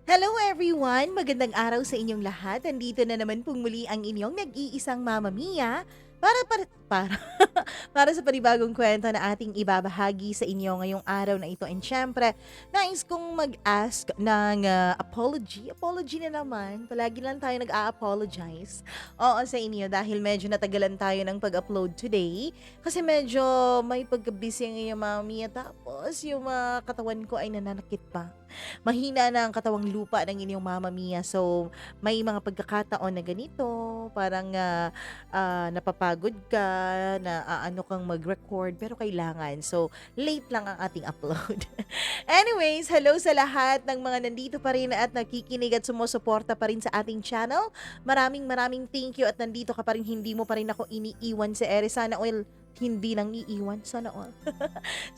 Hello everyone! Magandang araw sa inyong lahat. Nandito na naman pong muli ang inyong nag-iisang Mama Mia para para sa panibagong kwento na ating ibabahagi sa inyo ngayong araw na ito. And syempre, nais kong mag-ask ng apology. Apology na naman. Palagi lang tayo nag-a-apologize. Oo, sa inyo dahil medyo natagalan tayo ng pag-upload today. Kasi medyo may pagka-busy ang inyong Mama Mia. Tapos yung katawan ko ay nananakit pa. Mahina na ang katawang lupa ng inyong Mama Mia. So, may mga pagkakataon na ganito, parang napapagod ka, na ano kang mag-record, pero kailangan. So, late lang ang ating upload. Anyways, hello sa lahat ng mga nandito pa rin at nakikinig at sumusuporta pa rin sa ating channel. Maraming maraming thank you at nandito ka pa rin, hindi mo pa rin ako iniiwan sa ere. Sana all hindi nang iiwan. Sana all.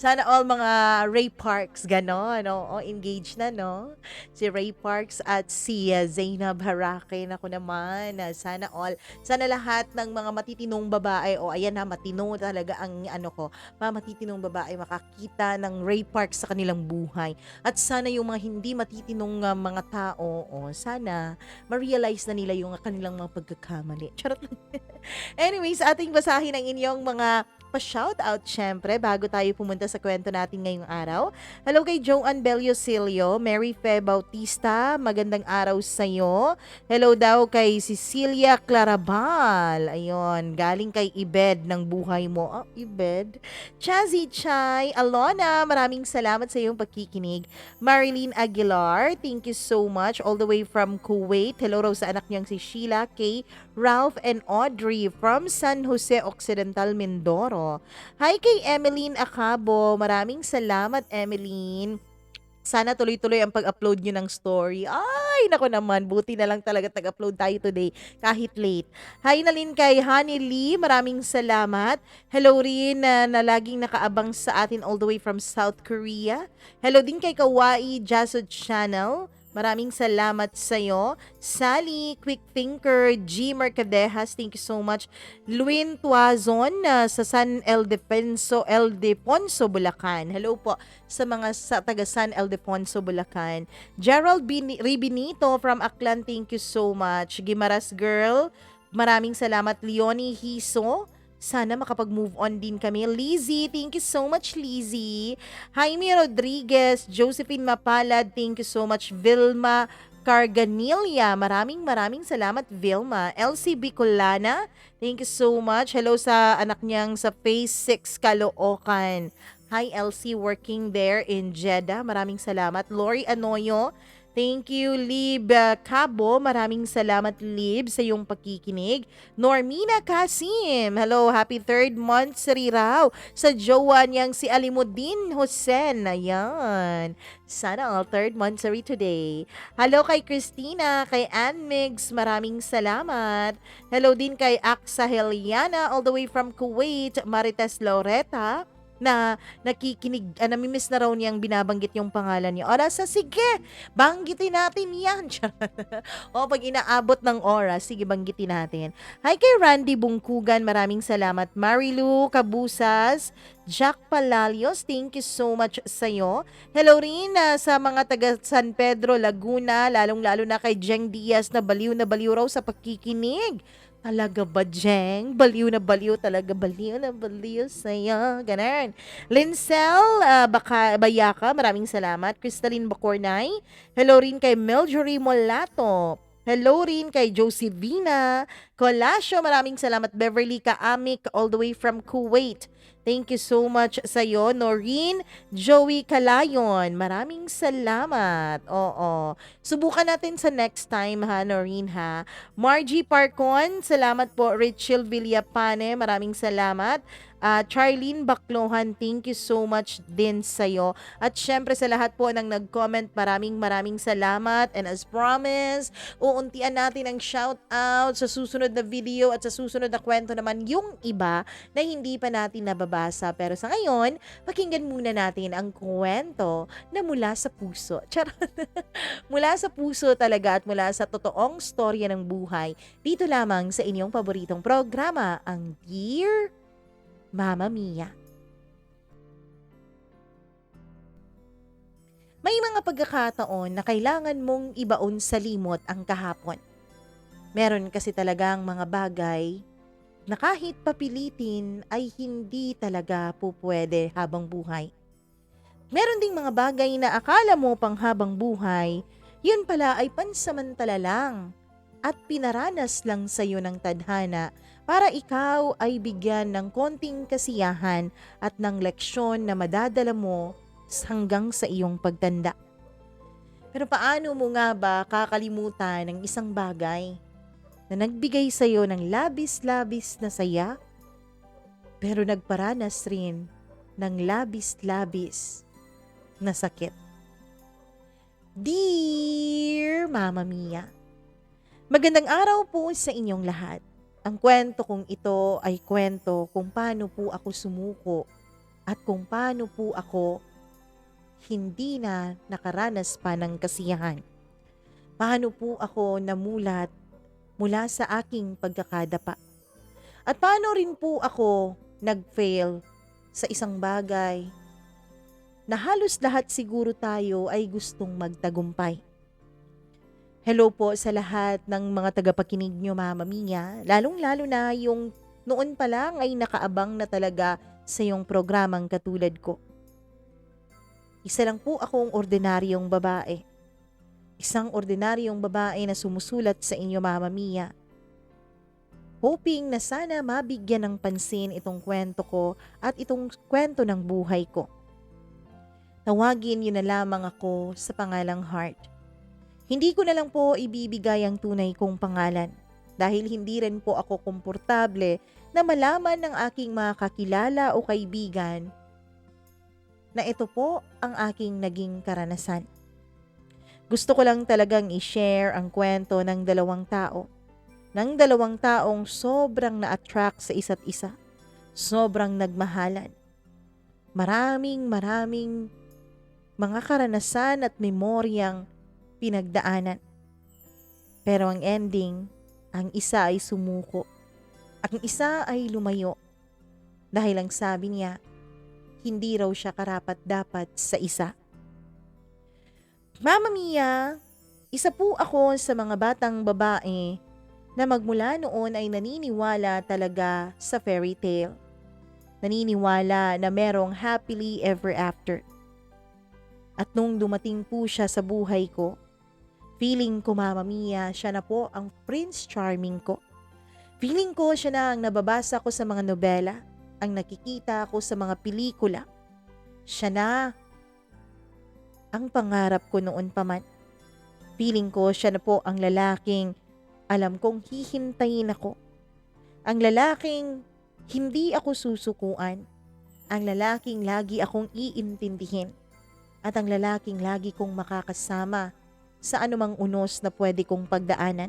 Sana all mga Ray Parks, gano'n, oo, engaged na, no? Si Ray Parks at si Zainab Harake, naku naman, sana all. Sana lahat ng mga matitinong babae, o ayan na, matino talaga ang ano ko, mga matitinong babae makakita ng Ray Parks sa kanilang buhay. At sana yung mga hindi matitinong mga tao, sana ma-realize na nila yung kanilang mga pagkakamali. Charot lang. Anyways, ating basahin ang inyong mga pa-shoutout syempre bago tayo pumunta sa kwento natin ngayong araw. Hello kay Joanne Bellosilio, Mary Fe Bautista, magandang araw sa iyo. Hello daw kay Cecilia Clarabal. Ayun, galing kay Ibed ng buhay mo. Oh, Ibed. Chazzy Chai, Alona, maraming salamat sa iyong pagkikinig. Marilyn Aguilar, thank you so much all the way from Kuwait. Hello raw sa anak niyang si Sheila K. Ralph and Audrey from San Jose Occidental, Mindoro. Hi kay Emeline Acabo. Maraming salamat, Emeline. Sana tuloy-tuloy ang pag-upload nyo ng story. Ay, nako naman. Buti na lang talaga tag-upload tayo today kahit late. Hi na rin kay Honey Lee. Maraming salamat. Hello rin na laging nakaabang sa atin all the way from South Korea. Hello din kay Kawaii Jasod Channel. Maraming salamat sa'yo. Sally, Quick Thinker, G. Mercadejas, thank you so much. Luin Tuazon sa San Ildefonso, Bulacan. Hello po sa mga sa taga San Ildefonso, Bulacan. Gerald Ribinito from Aklan, thank you so much. Gimaras Girl, maraming salamat. Leonie Hiso, sana makapag-move on din kami. Lizzie, thank you so much, Lizzie. Jaime Rodriguez, Josephine Mapalad, thank you so much. Vilma Carganilla, maraming maraming salamat, Vilma. Elsie Bicolana, thank you so much. Hello sa anak niyang sa Phase 6 Caloocan. Hi, Elsie, working there in Jeddah. Maraming salamat. Lori Anoyo, thank you, Lib Cabo. Maraming salamat, Lib, sa iyong pakikinig. Normina Kasim. Hello, happy 3rd month raw sa jowa niyang si Alimuddin Hussein. Ayan. Sana all 3rd monthsary today. Hello kay Christina, kay Ann Migs. Maraming salamat. Hello din kay Aksa Heliana all the way from Kuwait. Marites Loreta na nakikinig, namimiss na raw niyang binabanggit yung pangalan niya. Oras, sige, banggitin natin yan. O, pag inaabot ng oras, sige, banggitin natin. Hi kay Randy Bungkugan, maraming salamat. Marilu Cabusas, Jack Palalios, thank you so much sa'yo. Hello rin sa mga taga San Pedro, Laguna, lalong-lalo na kay Jeng Diaz na baliw raw sa pakikinig. Talaga ba, Jeng? Baliw talaga. Baliw na baliw sa'yo. Ganun. Lincel Bayaka, maraming salamat. Crystalline Bacornay. Hello rin kay Meljory Molato. Hello rin kay Josevina Colasio, maraming salamat. Beverly Kaamik, all the way from Kuwait. Thank you so much sa'yo. Noreen Joey Calayon, maraming salamat. Oo. Subukan natin sa next time ha, Noreen ha. Margie Parcon, salamat po. Richel Villapane, maraming salamat. Charlene Baclohan, thank you so much din sa'yo. At syempre sa lahat po ng nag-comment, maraming salamat. And as promised, uuntian natin ang shout out sa susunod na video at sa susunod na kwento naman yung iba na hindi pa natin nababasa. Pero sa ngayon, pakinggan muna natin ang kwento na mula sa puso. Charot! Mula sa puso talaga at mula sa totoong storya ng buhay. Dito lamang sa inyong paboritong programa, ang Dear Mama Mia. May mga pagkakataon na kailangan mong ibaon sa limot ang kahapon. Meron kasi talagang mga bagay na kahit papilitin ay hindi talaga pupwede habang buhay. Meron ding mga bagay na akala mo pang habang buhay, yun pala ay pansamantala lang at pinaranas lang sa iyo ng tadhana para ikaw ay bigyan ng konting kasiyahan at ng leksyon na madadala mo hanggang sa iyong pagtanda. Pero paano mo nga ba kakalimutan ng isang bagay na nagbigay sa iyo ng labis-labis na saya pero nagparanas rin ng labis-labis na sakit? Dear Mama Mia, magandang araw po sa inyong lahat. Ang kwento kong ito ay kwento kung paano po ako sumuko at kung paano po ako hindi na nakaranas pa ng kasiyahan. Paano po ako namulat mula sa aking pagkakadapa. At paano rin po ako nag-fail sa isang bagay na halos lahat siguro tayo ay gustong magtagumpay. Hello po sa lahat ng mga tagapakinig nyo, Mama Mia, lalong-lalo na yung noon pa lang ay nakaabang na talaga sa yung programang katulad ko. Isa lang po akong ordinaryong babae. Isang ordinaryong babae na sumusulat sa inyo, Mama Mia. Hoping na sana mabigyan ng pansin itong kwento ko at itong kwento ng buhay ko. Tawagin niyo na lamang ako sa pangalang Heart. Hindi ko na lang po ibibigay ang tunay kong pangalan dahil hindi rin po ako komportable na malaman ng aking mga kakilala o kaibigan na ito po ang aking naging karanasan. Gusto ko lang talagang i-share ang kwento ng dalawang tao. Ng dalawang taong sobrang na-attract sa isa't isa. Sobrang nagmahalan. Maraming mga karanasan at memoryang pinagdaanan. Pero ang ending, ang isa ay sumuko. Ang isa ay lumayo. Dahil ang sabi niya, hindi raw siya karapat-dapat sa isa. Mama Mia, isa po ako sa mga batang babae na magmula noon ay naniniwala talaga sa fairy tale. Naniniwala na merong happily ever after. At nung dumating po siya sa buhay ko, feeling ko, Mama Mia, siya na po ang Prince Charming ko. Feeling ko siya na ang nababasa ko sa mga nobela, ang nakikita ko sa mga pelikula. Siya na ang pangarap ko noon pa man. Feeling ko siya na po ang lalaking alam kong hihintayin ako. Ang lalaking hindi ako susukuan. Ang lalaking lagi akong iintindihin. At ang lalaking lagi kong makakasama sa anumang unos na pwede kong pagdaanan.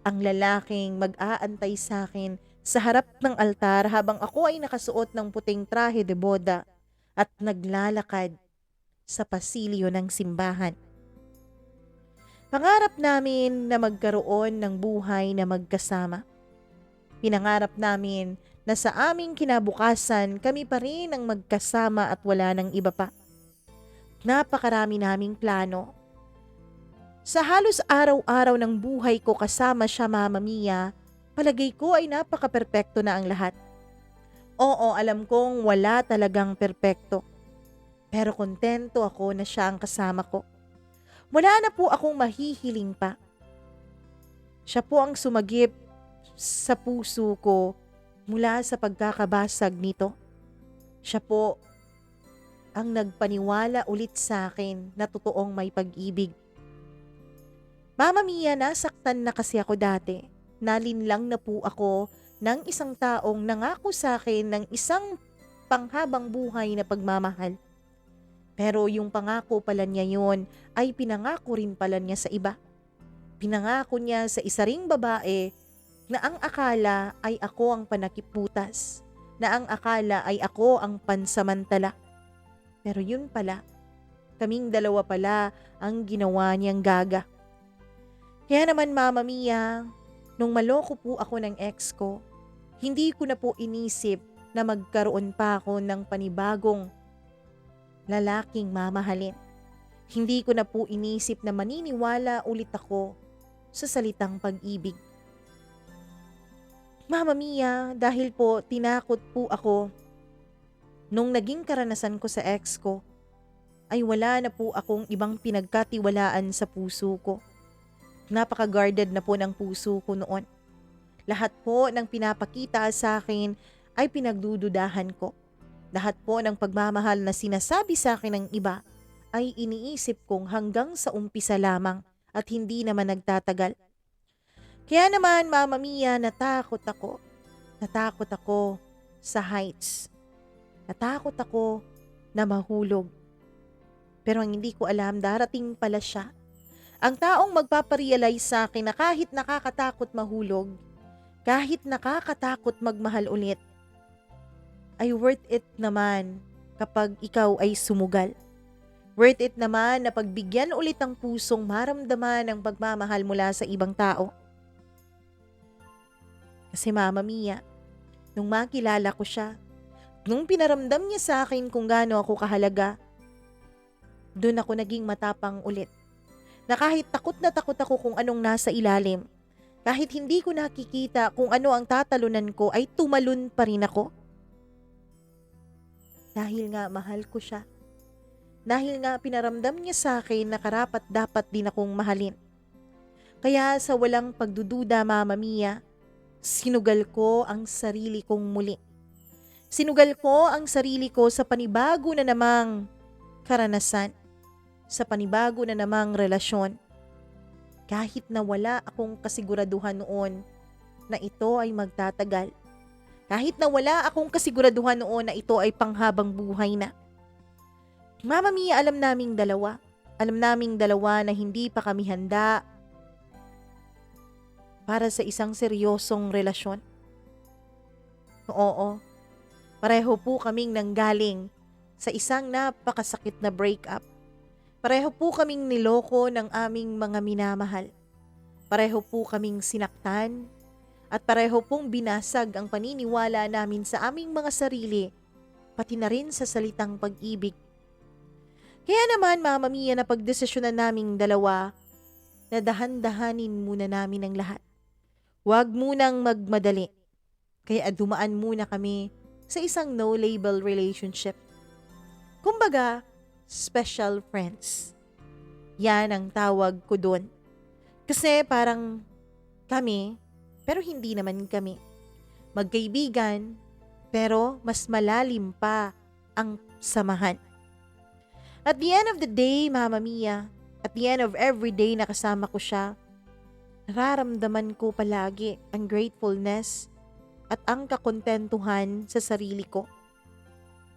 Ang lalaking mag-aantay sa akin sa harap ng altar habang ako ay nakasuot ng puting trahe de boda at naglalakad sa pasilyo ng simbahan. Pangarap namin na magkaroon ng buhay na magkasama. Pinangarap namin na sa aming kinabukasan kami pa rin ang magkasama at wala ng iba pa. Napakarami naming plano. Sa halos araw-araw ng buhay ko kasama siya, Mama Mia, palagay ko ay napaka-perpekto na ang lahat. Oo, alam kong wala talagang perpekto. Pero kontento ako na siya ang kasama ko. Wala na po akong mahihiling pa. Siya po ang sumagip sa puso ko mula sa pagkakabasag nito. Siya po ang nagpaniwala ulit sa akin na totoong may pag-ibig. Mama Mia, nasaktan na kasi ako dati. Nalinlang na po ako ng isang taong nangako sa akin ng isang panghabang buhay na pagmamahal. Pero yung pangako pala niya yun ay pinangako rin pala niya sa iba. Pinangako niya sa isa ring babae na ang akala ay ako ang panakiputas, na ang akala ay ako ang pansamantala. Pero yun pala, kaming dalawa pala ang ginawa niyang gaga. Kaya naman, Mama Mia, nung maloko po ako ng ex ko, hindi ko na po inisip na magkaroon pa ako ng panibagong lalaking mamahalin. Hindi ko na po inisip na maniniwala ulit ako sa salitang pag-ibig. Mama Mia, dahil po tinakot po ako nung naging karanasan ko sa ex ko, ay wala na po akong ibang pinagkatiwalaan sa puso ko. Napaka-guarded na po ng puso ko noon. Lahat po ng pinapakita sa akin ay pinagdududahan ko. Lahat po ng pagmamahal na sinasabi sa akin ng iba ay iniisip kong hanggang sa umpisa lamang at hindi naman nagtatagal. Kaya naman, Mama Mia, natakot ako. Natakot ako sa heights. Natakot ako na mahulog. Pero ang hindi ko alam, darating pala siya. Ang taong magpaparealize sa akin na kahit nakakatakot mahulog, kahit nakakatakot magmahal ulit, ay worth it naman kapag ikaw ay sumugal. Worth it naman na pagbigyan ulit ang pusong maramdaman ang pagmamahal mula sa ibang tao. Kasi Mama Mia, nung makilala ko siya, nung pinaramdam niya sa akin kung gaano ako kahalaga, doon ako naging matapang ulit. Na kahit takot na takot ako kung anong nasa ilalim, kahit hindi ko nakikita kung ano ang tatalunan ko, ay tumalon pa rin ako. Dahil nga mahal ko siya. Dahil nga pinaramdam niya sa akin na karapat dapat din akong mahalin. Kaya sa walang pagdududa, Mama Mia, sinugal ko ang sarili kong muli. Sinugal ko ang sarili ko sa panibago na namang karanasan, sa panibago na namang relasyon. Kahit na wala akong kasiguraduhan noon na ito ay magtatagal. Kahit na wala akong kasiguraduhan noon na ito ay panghabang buhay na. Mama Mia, alam naming dalawa. Alam naming dalawa na hindi pa kami handa para sa isang seryosong relasyon. Oo, pareho po kaming nanggaling sa isang napakasakit na breakup. Pareho po kaming niloko ng aming mga minamahal. Pareho po kaming sinaktan at pareho pong binasag ang paniniwala namin sa aming mga sarili, pati na rin sa salitang pag-ibig. Kaya naman, Mama Mia, na pagdesisyonan naming dalawa na dahan-dahanin muna namin ang lahat. Huwag munang magmadali. Kaya dumaan muna kami sa isang no-label relationship. Kumbaga, special friends. Yan ang tawag ko doon. Kasi parang kami, pero hindi naman kami. Magkaibigan, pero mas malalim pa ang samahan. At the end of the day, Mama Mia, at the end of every day na kasama ko siya, nararamdaman ko palagi ang gratefulness at ang kakontentuhan sa sarili ko.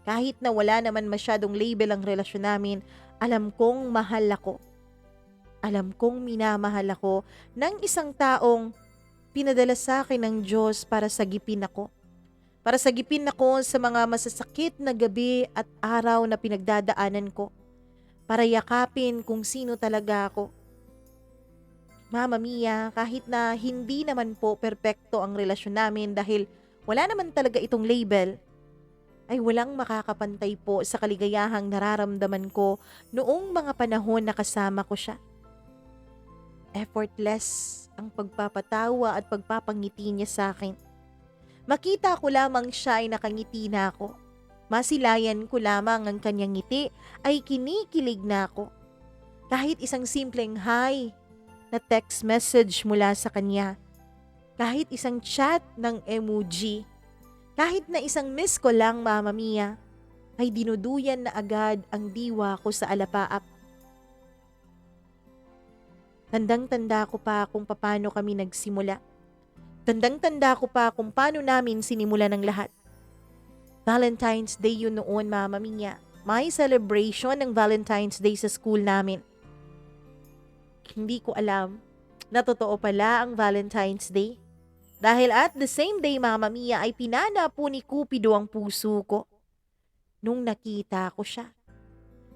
Kahit na wala naman masyadong label ang relasyon namin, alam kong mahal ako. Alam kong minamahal ako ng isang taong pinadala sa akin ng Diyos para sagipin ako. Para sagipin ako sa mga masasakit na gabi at araw na pinagdadaanan ko. Para yakapin kung sino talaga ako. Mama Mia, kahit na hindi naman po perpekto ang relasyon namin dahil wala naman talaga itong label, ay walang makakapantay po sa kaligayahang nararamdaman ko noong mga panahon na kasama ko siya. Effortless ang pagpapatawa at pagpapangiti niya sa akin. Makita ko lamang siya ay nakangiti na ako. Masilayan ko lamang ang kanyang ngiti ay kinikilig na ako. Kahit isang simpleng hi na text message mula sa kanya, kahit isang chat ng emoji, kahit na isang miss ko lang, Mama Mia, ay dinuduyan na agad ang diwa ko sa alapaap. Tandang-tanda ko pa kung paano kami nagsimula. Tandang-tanda ko pa kung paano namin sinimulan ng lahat. Valentine's Day yun noon, Mama Mia. May celebration ng Valentine's Day sa school namin. Hindi ko alam na totoo pala ang Valentine's Day. Dahil at the same day, Mama Mia, ay pinana po ni Cupido ang puso ko. Nung nakita ko siya.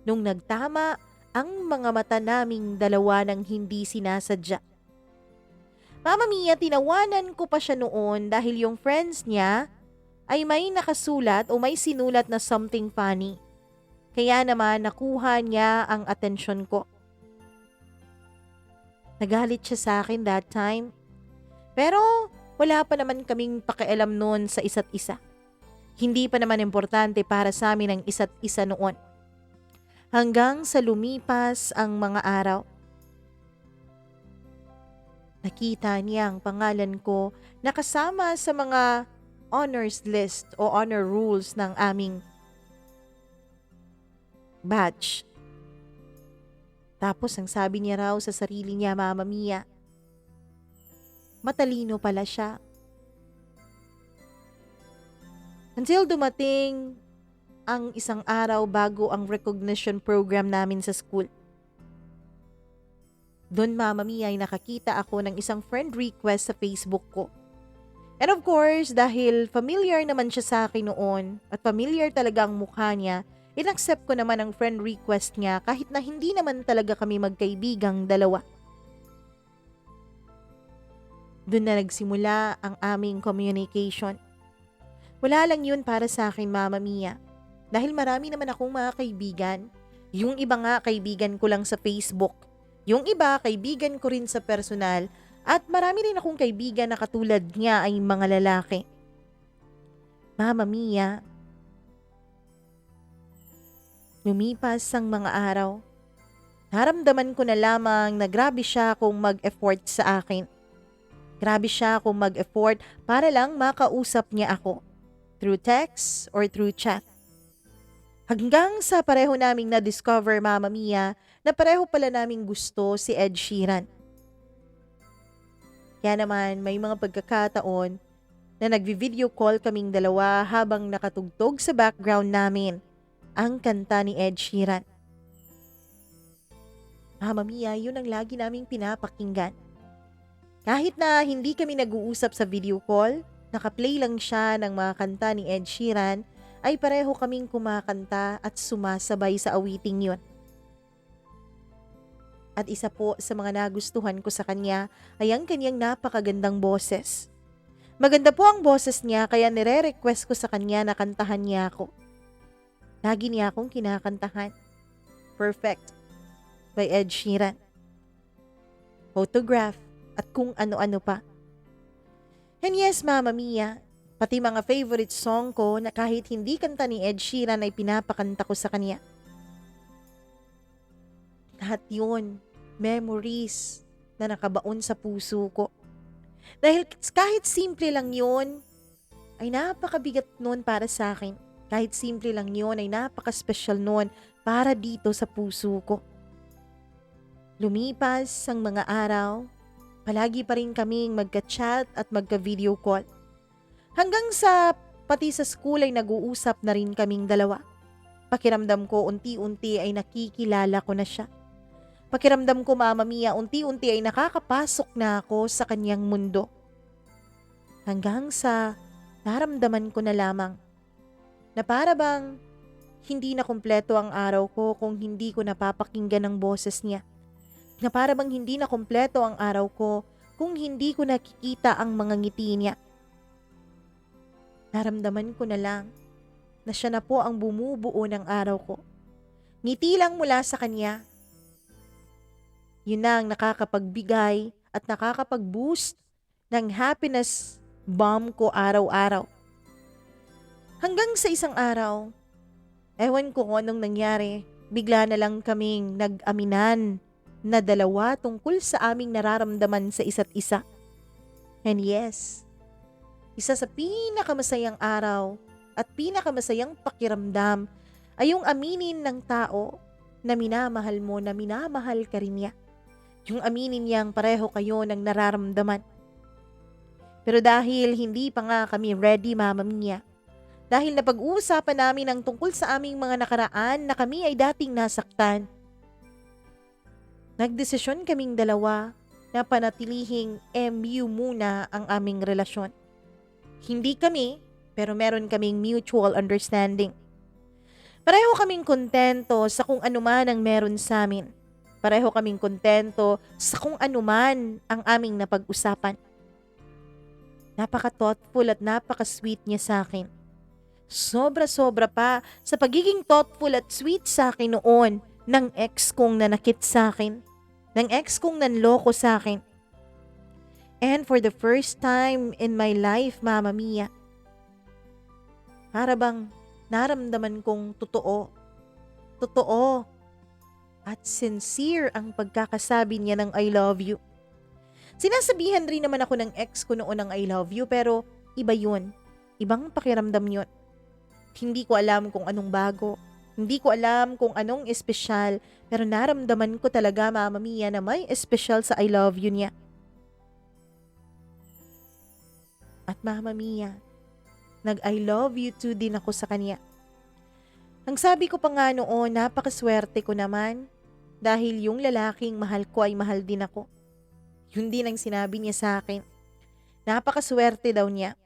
Nung nagtama ang mga mata naming dalawa ng hindi sinasadya. Mama Mia, tinawanan ko pa siya noon dahil yung friends niya ay may nakasulat o may sinulat na something funny. Kaya naman nakuha niya ang atensyon ko. Nagalit siya sa akin that time. Pero wala pa naman kaming pakialam noon sa isa't isa. Hindi pa naman importante para sa amin ang isa't isa noon. Hanggang sa lumipas ang mga araw. Nakita niya ang pangalan ko na kasama sa mga honors list o honor rules ng aming batch. Tapos ang sabi niya raw sa sarili niya, Mama Mia, matalino pala siya. Until dumating ang isang araw bago ang recognition program namin sa school. Doon, Mama Mia, ay nakakita ako ng isang friend request sa Facebook ko. And of course, dahil familiar naman siya sa akin noon at familiar talaga ang mukha niya, inaccept ko naman ang friend request niya kahit na hindi naman talaga kami magkaibigang dalawa. Doon na nagsimula ang aming communication. Wala lang yun para sa akin, Mama Mia. Dahil marami naman akong mga kaibigan. Yung iba nga kaibigan ko lang sa Facebook. Yung iba kaibigan ko rin sa personal. At marami rin akong kaibigan na katulad niya ay mga lalaki. Mama Mia, lumipas ang mga araw. Naramdaman ko na lamang na grabe siya kung mag-effort sa akin. Grabe siya kung mag-effort para lang makausap niya ako. Through text or through chat. Hanggang sa pareho naming na-discover, Mama Mia, na pareho pala naming gusto si Ed Sheeran. Kaya naman may mga pagkakataon na nagvi-video call kaming dalawa habang nakatugtog sa background namin ang kanta ni Ed Sheeran. Mama Mia, yun ang lagi naming pinapakinggan. Kahit na hindi kami nag-uusap sa video call, nakaplay lang siya ng mga kanta ni Ed Sheeran, ay pareho kaming kumakanta at sumasabay sa awiting yun. At isa po sa mga nagustuhan ko sa kanya ay ang kanyang napakagandang boses. Maganda po ang boses niya kaya nire-request ko sa kanya na kantahan niya ako. Lagi niya akong kinakantahan. Perfect by Ed Sheeran. Photograph at kung ano-ano pa. And yes, Mama Mia, pati mga favorite song ko na kahit hindi kanta ni Ed Sheeran ay pinapakanta ko sa kanya. Lahat yun, memories na nakabaon sa puso ko. Dahil kahit simple lang yun, ay napakabigat nun para sa akin. Kahit simple lang yun, ay napaka-special nun para dito sa puso ko. Lumipas ang mga araw, palagi pa rin kaming magka-chat at magka-video call. Hanggang sa pati sa school ay nag-uusap na rin kaming dalawa. Pakiramdam ko unti-unti ay nakikilala ko na siya. Pakiramdam ko, Mama Mia, unti-unti ay nakakapasok na ako sa kanyang mundo. Hanggang sa naramdaman ko na lamang na para bang hindi na kumpleto ang araw ko kung hindi ko napapakinggan ang boses niya. Na para bang hindi na kumpleto ang araw ko kung hindi ko nakikita ang mga ngiti niya. Naramdaman ko na lang na siya na po ang bumubuo ng araw ko. Ngiti lang mula sa kanya. Yun na ang nakakapagbigay at nakakapag-boost ng happiness bomb ko araw-araw. Hanggang sa isang araw, ewan ko kung anong nangyari, bigla na lang kaming nag-aminan na dalawa tungkol sa aming nararamdaman sa isa't isa. And yes, isa sa pinakamasayang araw at pinakamasayang pakiramdam ay yung aminin ng tao na minamahal mo, na minamahal ka rin niya. Yung aminin niyang pareho kayo ng nararamdaman. Pero dahil hindi pa nga kami ready, Mama Mia, dahil napag-uusapan namin ang tungkol sa aming mga nakaraan na kami ay dating nasaktan, nagdesisyon kaming dalawa na panatilihing MU muna ang aming relasyon. Hindi kami, pero meron kaming mutual understanding. Pareho kaming kontento sa kung anuman ang meron sa amin. Pareho kaming kontento sa kung anuman ang aming napag-usapan. Napaka-thoughtful at napaka-sweet niya sa akin. Sobra-sobra pa sa pagiging thoughtful at sweet sa akin noon ng ex kong nanakit sa akin, ng ex kong nanloko sa akin. And for the first time in my life, Mama Mia, para bang naramdaman kong totoo at sincere ang pagkakasabi niya ng I love you. Sinasabihan rin naman ako ng ex ko noon ng I love you pero iba yun. Ibang pakiramdam yun. Hindi ko alam kung anong bago. Hindi ko alam kung anong espesyal pero naramdaman ko talaga, Mama Mia, na may espesyal sa I love you niya. At Mama Mia, nag-I love you too din ako sa kanya. Ang sabi ko pa nga noon, napakaswerte ko naman dahil yung lalaking mahal ko ay mahal din ako. Yun din ang sinabi niya sa akin. Napakaswerte daw niya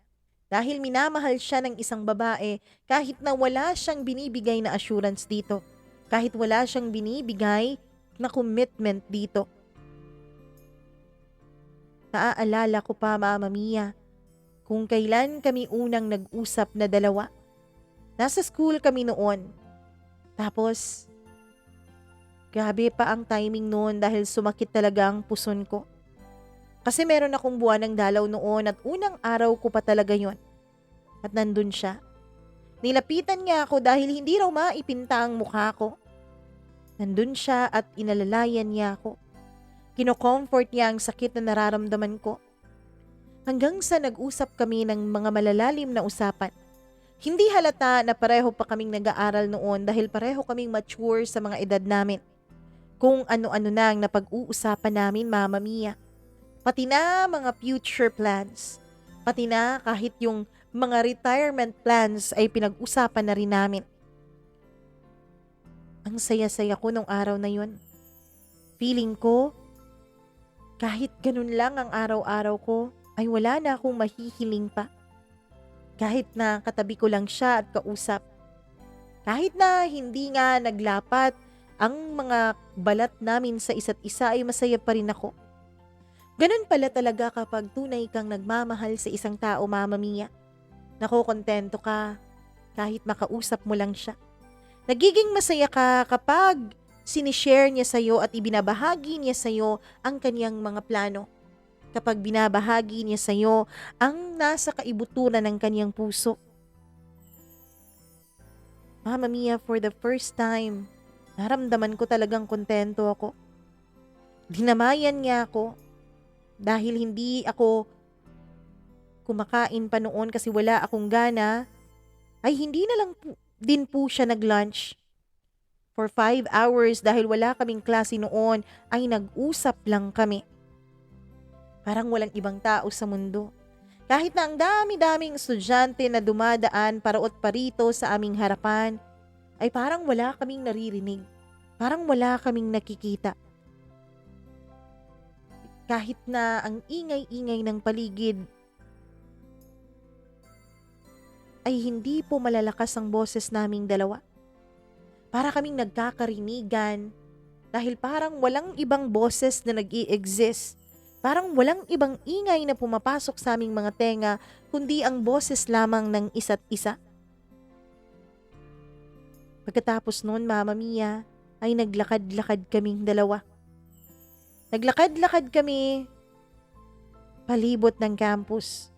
dahil minamahal siya ng isang babae kahit na wala siyang binibigay na assurance dito. Kahit wala siyang binibigay na commitment dito. Naaalala ko pa, Mama Mia, kung kailan kami unang nag-usap na dalawa. Nasa school kami noon. Tapos, grabe pa ang timing noon dahil sumakit talaga ang puson ko. Kasi meron akong buwan ng dalaw noon at unang araw ko pa talaga yon. At nandun siya. Nilapitan niya ako dahil hindi raw maipinta ang mukha ko. Nandun siya at inalalayan niya ako. Kino-comfort niya ang sakit na nararamdaman ko. Hanggang sa nag-usap kami ng mga malalalim na usapan. Hindi halata na pareho pa kaming nag-aaral noon dahil pareho kaming mature sa mga edad namin. Kung ano-ano na ang napag-uusapan namin, Mama Mia. Pati na mga future plans. Pati na kahit yung mga retirement plans ay pinag-usapan na rin namin. Ang saya-saya ko nung araw na yun. Feeling ko, kahit ganun lang ang araw-araw ko, ay wala na akong mahihiling pa. Kahit na katabi ko lang siya at kausap. Kahit na hindi nga naglapat ang mga balat namin sa isa't isa ay masaya pa rin ako. Ganun pala talaga kapag tunay kang nagmamahal sa isang tao, Mama Mia. Nakokontento ka kahit makausap mo lang siya. Nagiging masaya ka kapag sinishare niya sa'yo at ibinabahagi niya sa'yo ang kanyang mga plano. Kapag binabahagi niya sa'yo ang nasa kaibuturan ng kanyang puso. Mama Mia, for the first time, naramdaman ko talagang kontento ako. Dinamayan niya ako dahil hindi ako kumakain pa noon kasi wala akong gana, ay hindi na lang din po siya nag-lunch. For 5 hours dahil wala kaming klase noon ay nag-usap lang kami. Parang walang ibang tao sa mundo. Kahit na ang dami-daming estudyante na dumadaan paraot parito sa aming harapan, ay parang wala kaming naririnig. Parang wala kaming nakikita. Kahit na ang ingay-ingay ng paligid, ay hindi po malalakas ang boses naming dalawa. Para kaming nagkakarinigan dahil parang walang ibang boses na nag-i-exist. Parang walang ibang ingay na pumapasok sa aming mga tenga kundi ang boses lamang ng isa't isa. Pagkatapos noon, Mama Mia, ay naglakad-lakad kaming dalawa. Naglakad-lakad kami palibot ng campus.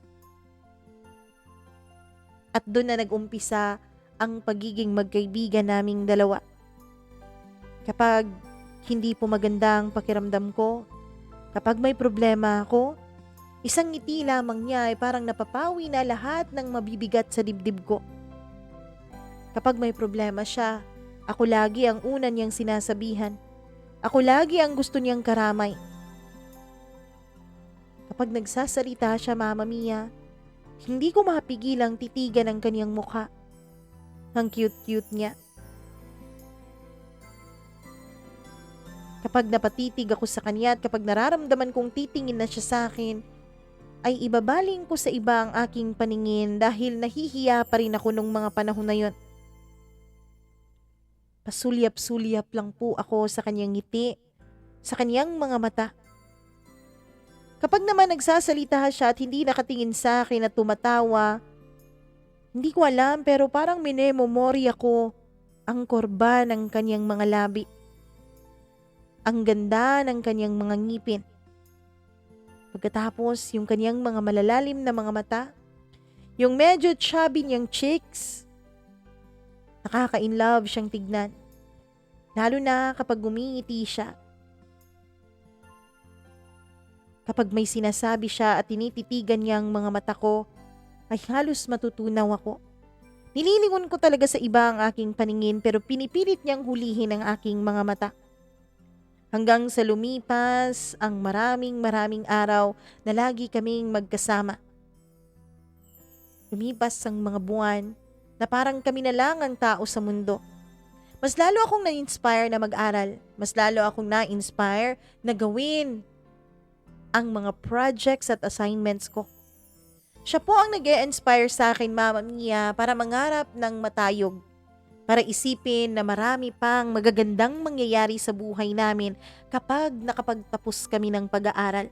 At doon na nag-umpisa ang pagiging magkaibigan naming dalawa. Kapag hindi po maganda ang pakiramdam ko, kapag may problema ako, isang ngiti lamang niya ay parang napapawi na lahat ng mabibigat sa dibdib ko. Kapag may problema siya, ako lagi ang una niyang sinasabihan. Ako lagi ang gusto niyang karamay. Kapag nagsasalita siya, Mama Mia, hindi ko mapigilang titigan ang kaniyang mukha. Ang cute-cute niya. Kapag napatitig ako sa kanya at kapag nararamdaman kong titingin na siya sa akin, ay ibabaling ko sa iba ang aking paningin dahil nahihiya pa rin ako nung mga panahon na yon. Pasulyap-sulyap lang po ako sa kanyang ngiti, sa kanyang mga mata. Kapag naman nagsasalita siya at hindi nakatingin sa akin at tumatawa, Hindi ko alam pero parang minemomorya ko ang korba ng kanyang mga labi. Ang ganda ng kanyang mga ngipin. Pagkatapos yung kanyang mga malalalim na mga mata. Yung medyo chubby niyang cheeks. Nakaka-inlove siyang tignan. Lalo na kapag gumingiti siya. Kapag may sinasabi siya at tinititigan niyang mga mata ko, ay halos matutunaw ako. Nililingon ko talaga sa iba ang aking paningin pero pinipilit niyang hulihin ang aking mga mata. Hanggang sa lumipas ang maraming araw na lagi kaming magkasama. Lumipas ang mga buwan na parang kami na lang ang tao sa mundo. Mas lalo akong na-inspire na mag-aral. Mas lalo akong na-inspire na gawin ang mga projects at assignments ko. Siya po ang nag-e-inspire sa akin, Mama Mia, para mangarap ng matayog. Para isipin na marami pang magagandang mangyayari sa buhay namin kapag nakapagtapos kami ng pag-aaral.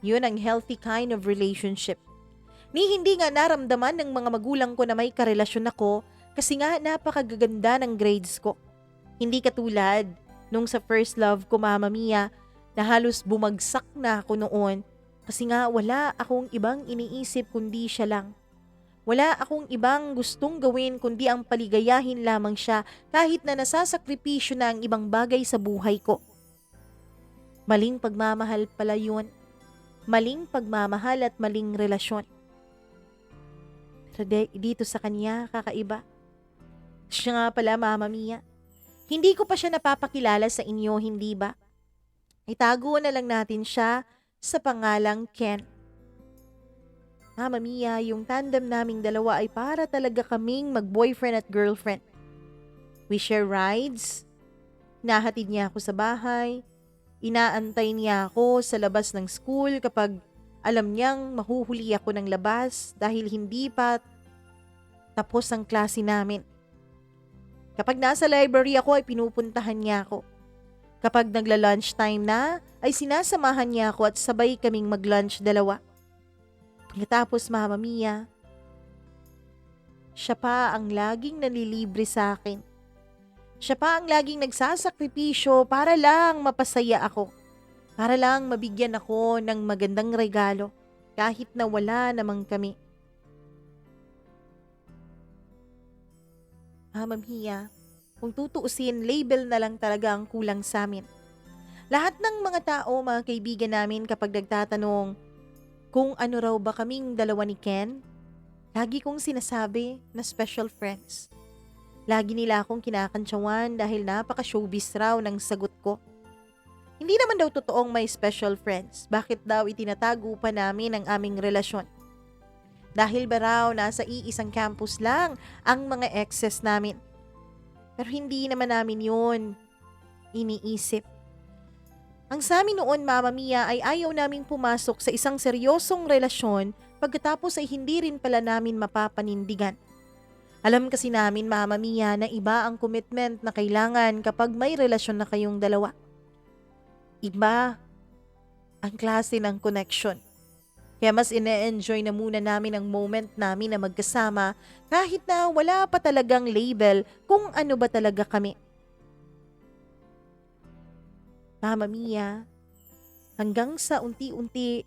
Yun ang healthy kind of relationship. Ni hindi nga naramdaman ng mga magulang ko na may karelasyon ako kasi nga napakagaganda ng grades ko. Hindi katulad nung sa first love ko, Mama Mia, na halos bumagsak na ako noon kasi nga wala akong ibang iniisip kundi siya lang. Wala akong ibang gustong gawin kundi ang paligayahin lamang siya kahit na nasasakripisyo na ang ibang bagay sa buhay ko. Maling pagmamahal pala yun. Maling pagmamahal at maling relasyon. Pero dito sa kanya, kakaiba. Siya nga pala, Mama Mia. Hindi ko pa siya napapakilala sa inyo, hindi ba? Itago na lang natin siya sa pangalang Ken. Mama Mia, yung tandem naming dalawa ay para talaga kaming mag-boyfriend at girlfriend. We share rides. Hinahatid niya ako sa bahay. Inaantay niya ako sa labas ng school kapag alam niyang mahuhuli ako ng labas dahil hindi pa tapos ang klase namin. Kapag nasa library ako ay pinupuntahan niya ako. Kapag nagla-lunch time na ay sinasamahan niya ako at sabay kaming mag-lunch dalawa. Pagkatapos, Mama Mia, siya pa ang laging nalilibre sa akin. Siya pa ang laging nagsasakripisyo para lang mapasaya ako. Para lang mabigyan ako ng magandang regalo kahit na wala namang kami. Mama Mia, kung tutuusin, label na lang talaga ang kulang sa amin. Lahat ng mga tao, mga kaibigan namin kapag nagtatanong, kung ano raw ba kaming dalawa ni Ken, lagi kong sinasabi na special friends. Lagi nila akong kinakantsawan dahil napaka-showbiz raw ng sagot ko. Hindi naman daw totoong may special friends. Bakit daw itinatago pa namin ang aming relasyon? Dahil ba raw nasa iisang campus lang ang mga exes namin? Pero hindi naman namin yun iniisip. Ang sa amin noon, Mama Mia, ay ayaw naming pumasok sa isang seryosong relasyon pagkatapos ay hindi rin pala namin mapapanindigan. Alam kasi namin, Mama Mia, na iba ang commitment na kailangan kapag may relasyon na kayong dalawa. Iba ang klase ng connection. Kaya mas ine-enjoy na muna namin ang moment namin na magkasama kahit na wala pa talagang label kung ano ba talaga kami. Mama Mia, hanggang sa unti-unti,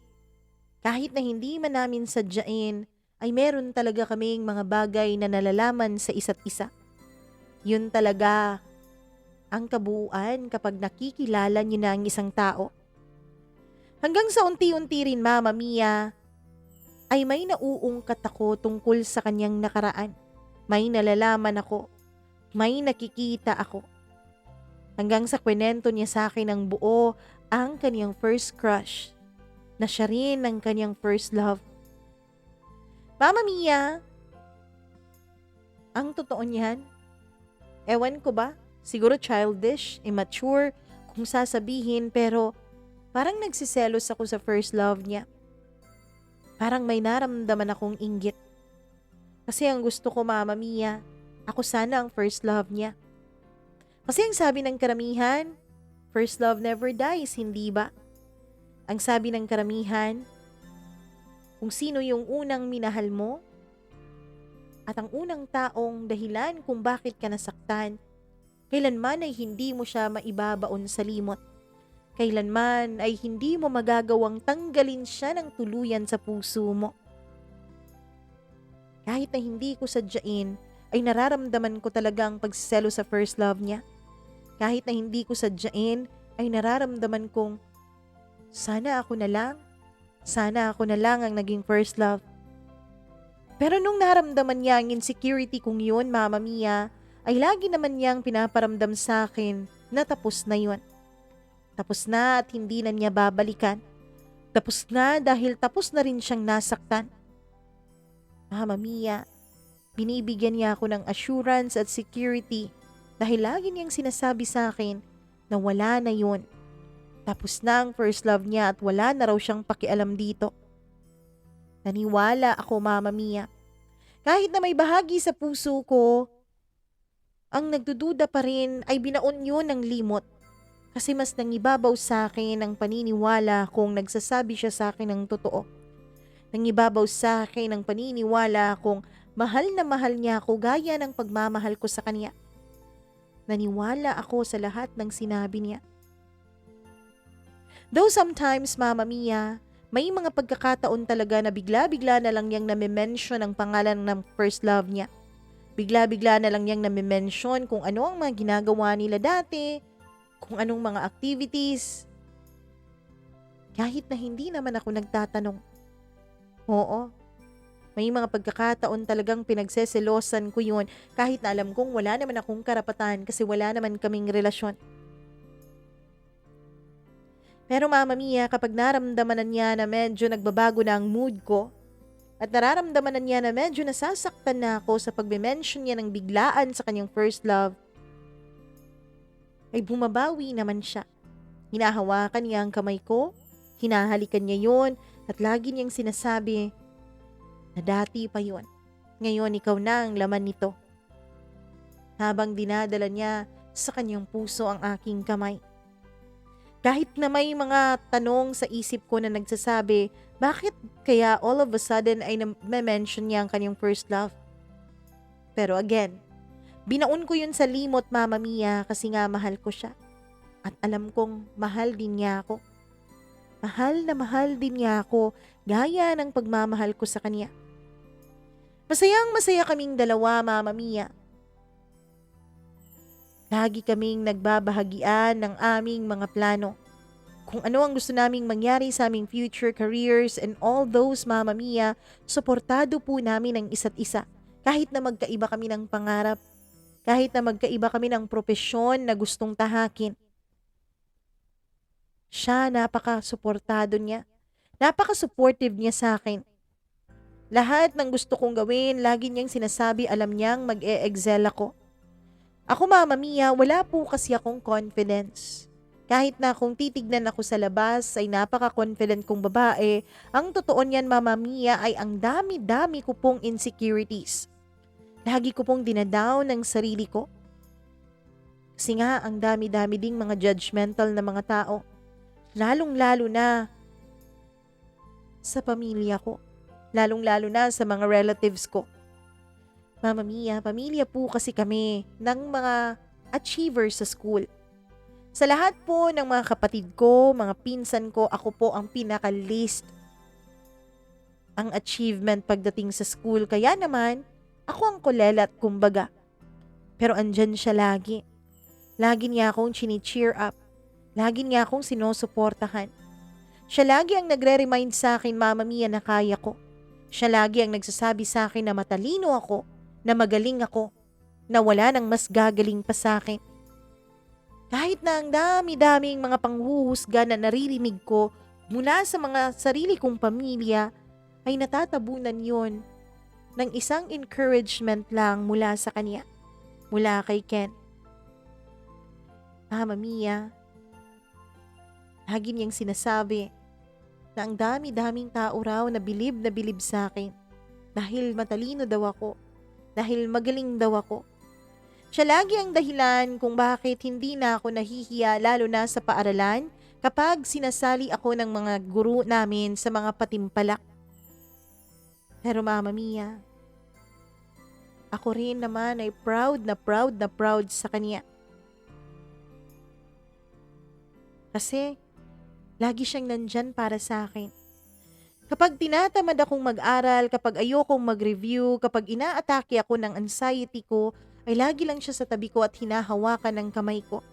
kahit na hindi man namin sadyain, ay meron talaga kaming mga bagay na nalalaman sa isa't isa. Yun talaga ang kabuuan kapag nakikilala niyo na ang isang tao. Hanggang sa unti-unti rin, Mama Mia, ay may nauungkat ako tungkol sa kanyang nakaraan. May nalalaman ako. May nakikita ako. Hanggang sa kwento niya sa akin ng buo ang kanyang first crush, na siya rin ang kanyang first love. Mama Mia, ang totoo niyan, ewan ko ba, siguro childish, immature, kung sasabihin, pero parang nagsiselos ako sa first love niya. Parang may naramdaman akong inggit. Kasi ang gusto ko, Mama Mia, ako sana ang first love niya. Kasi ang sabi ng karamihan, first love never dies, hindi ba? Ang sabi ng karamihan, kung sino yung unang minahal mo, At ang unang taong dahilan kung bakit ka nasaktan, kailanman ay hindi mo siya maibabaon sa limot. Kailanman ay hindi mo magagawang tanggalin siya ng tuluyan sa puso mo. Kahit na hindi ko sadyain, ay nararamdaman ko talaga ang pagsiselo sa first love niya. Kahit na hindi ko sadyain, ay nararamdaman kong sana ako na lang. Sana ako na lang ang naging first love. Pero nung naramdaman niya ang insecurity kong yun, Mama Mia, ay lagi naman niyang pinaparamdam sa akin na tapos na yun. Tapos na at hindi na niya babalikan. Tapos na dahil tapos na rin siyang nasaktan. Mama Mia, binibigyan niya ako ng assurance at security dahil lagi niyang sinasabi sa akin na wala na yun. Tapos na ang first love niya at wala na raw siyang pakialam dito. Naniwala ako, Mama Mia. Kahit na may bahagi sa puso ko, ang nagdududa pa rin ay binaon yun ng limot. Kasi mas nangibabaw sa akin ang paniniwala kung nagsasabi siya sa akin ng totoo. Nangibabaw sa akin ang paniniwala kung mahal na mahal niya ako gaya ng pagmamahal ko sa kanya. Naniwala ako sa lahat ng sinabi niya. Though sometimes, Mama Mia, may mga pagkakataon talaga na bigla-bigla na lang niyang nami-mention ang pangalan ng first love niya. Bigla-bigla na lang niyang nami-mention kung ano ang mga ginagawa nila dati, kung anong mga activities. Kahit na hindi naman ako nagtatanong. Oo, may mga pagkakataon talagang pinagseselosan ko yun kahit na alam kong wala naman akong karapatan kasi wala naman kaming relasyon. Pero Mama Mia, kapag naramdaman na niya na medyo nagbabago na ang mood ko at nararamdaman na niya na medyo nasasaktan na ako sa pagbe-mention niya ng biglaan sa kanyang first love, ay bumabawi naman siya. Hinahawakan niya ang kamay ko, hinahalikan niya yon at lagi niyang sinasabi na dati pa yon. Ngayon ikaw na ang laman nito. Habang dinadala niya sa kanyang puso ang aking kamay. Kahit na may mga tanong sa isip ko na nagsasabi, bakit kaya all of a sudden ay na-mention niya ang kanyang first love? Pero again, binaon ko yun sa limot, Mama Mia, kasi nga mahal ko siya. At alam kong mahal din niya ako. Mahal na mahal din niya ako, gaya ng pagmamahal ko sa kanya. Masayang masaya kaming dalawa, Mama Mia. Lagi kaming nagbabahagian ng aming mga plano. Kung ano ang gusto naming mangyari sa aming future careers and all those, Mama Mia, suportado po namin ang isa't isa. Kahit na magkaiba kami ng pangarap, kahit na magkaiba kami ng propesyon na gustong tahakin. Siya, napaka-suportado niya. Napaka-supportive niya sa akin. Lahat ng gusto kong gawin, lagi niyang sinasabi, alam niyang mag-e-excel ako. Ako, Mama Mia, wala po kasi akong confidence. Kahit na kung titignan ako sa labas ay napaka-confident kong babae, ang totoo niyan, Mama Mia, ay ang dami-dami ko pong insecurities. Lagi ko pong dinadown ng sarili ko. Kasi nga, ang dami-dami ding mga judgmental na mga tao. Lalong-lalo na sa pamilya ko. Lalong-lalo na sa mga relatives ko. Mama Mia, pamilya po kasi kami ng mga achievers sa school. Sa lahat po ng mga kapatid ko, mga pinsan ko, ako po ang pinaka-least ang achievement pagdating sa school. Kaya naman, ako ang kulelat kumbaga. Pero andyan siya lagi. Lagi niya akong chini-cheer up. Lagi niya akong sinusuportahan. Siya lagi ang nagre-remind sa akin, Mama Mia, na kaya ko. Siya lagi ang nagsasabi sa akin na matalino ako, na magaling ako, na wala nang mas gagaling pa sa akin. Kahit na ang dami-daming mga panghuhusga na naririnig ko mula sa mga sarili kong pamilya, ay natatabunan yon ng isang encouragement lang mula sa kanya, mula kay Ken. Mama Mia, lagi niyang sinasabi na ang dami-daming tao raw na bilib sa akin dahil matalino daw ako. Dahil magaling daw ako. Siya lagi ang dahilan kung bakit hindi na ako nahihiya lalo na sa paaralan kapag sinasali ako ng mga guro namin sa mga patimpalak. Pero Mama Mia, ako rin naman ay proud na proud na proud sa kanya. Kasi lagi siyang nandyan para sa akin. Kapag tinatamad akong mag-aral, kapag ayokong mag-review, kapag inaatake ako ng anxiety ko, ay lagi lang siya sa tabi ko at hinahawakan ng kamay ko.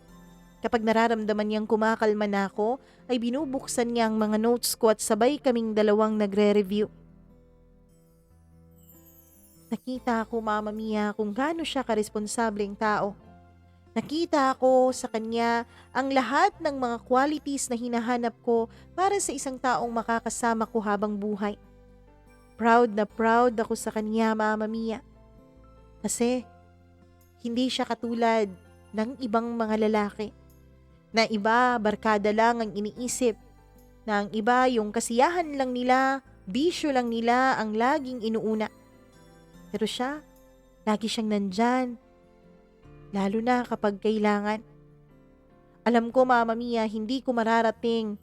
Kapag nararamdaman niyang kumakalma na ako, ay binubuksan niya ang mga notes ko at sabay kaming dalawang nagre-review. Nakita ko, Mama Mia, kung gaano siya karesponsableng tao. Nakita ko sa kanya ang lahat ng mga qualities na hinahanap ko para sa isang taong makakasama ko habang buhay. Proud na proud ako sa kanya, Mama Mia. Kasi hindi siya katulad ng ibang mga lalaki. Na iba, barkada lang ang iniisip. Na ang iba, yung kasiyahan lang nila, bisyo lang nila ang laging inuuna. Pero siya, lagi siyang nandyan. Lalo na kapag kailangan. Alam ko, Mama Mia, hindi ko mararating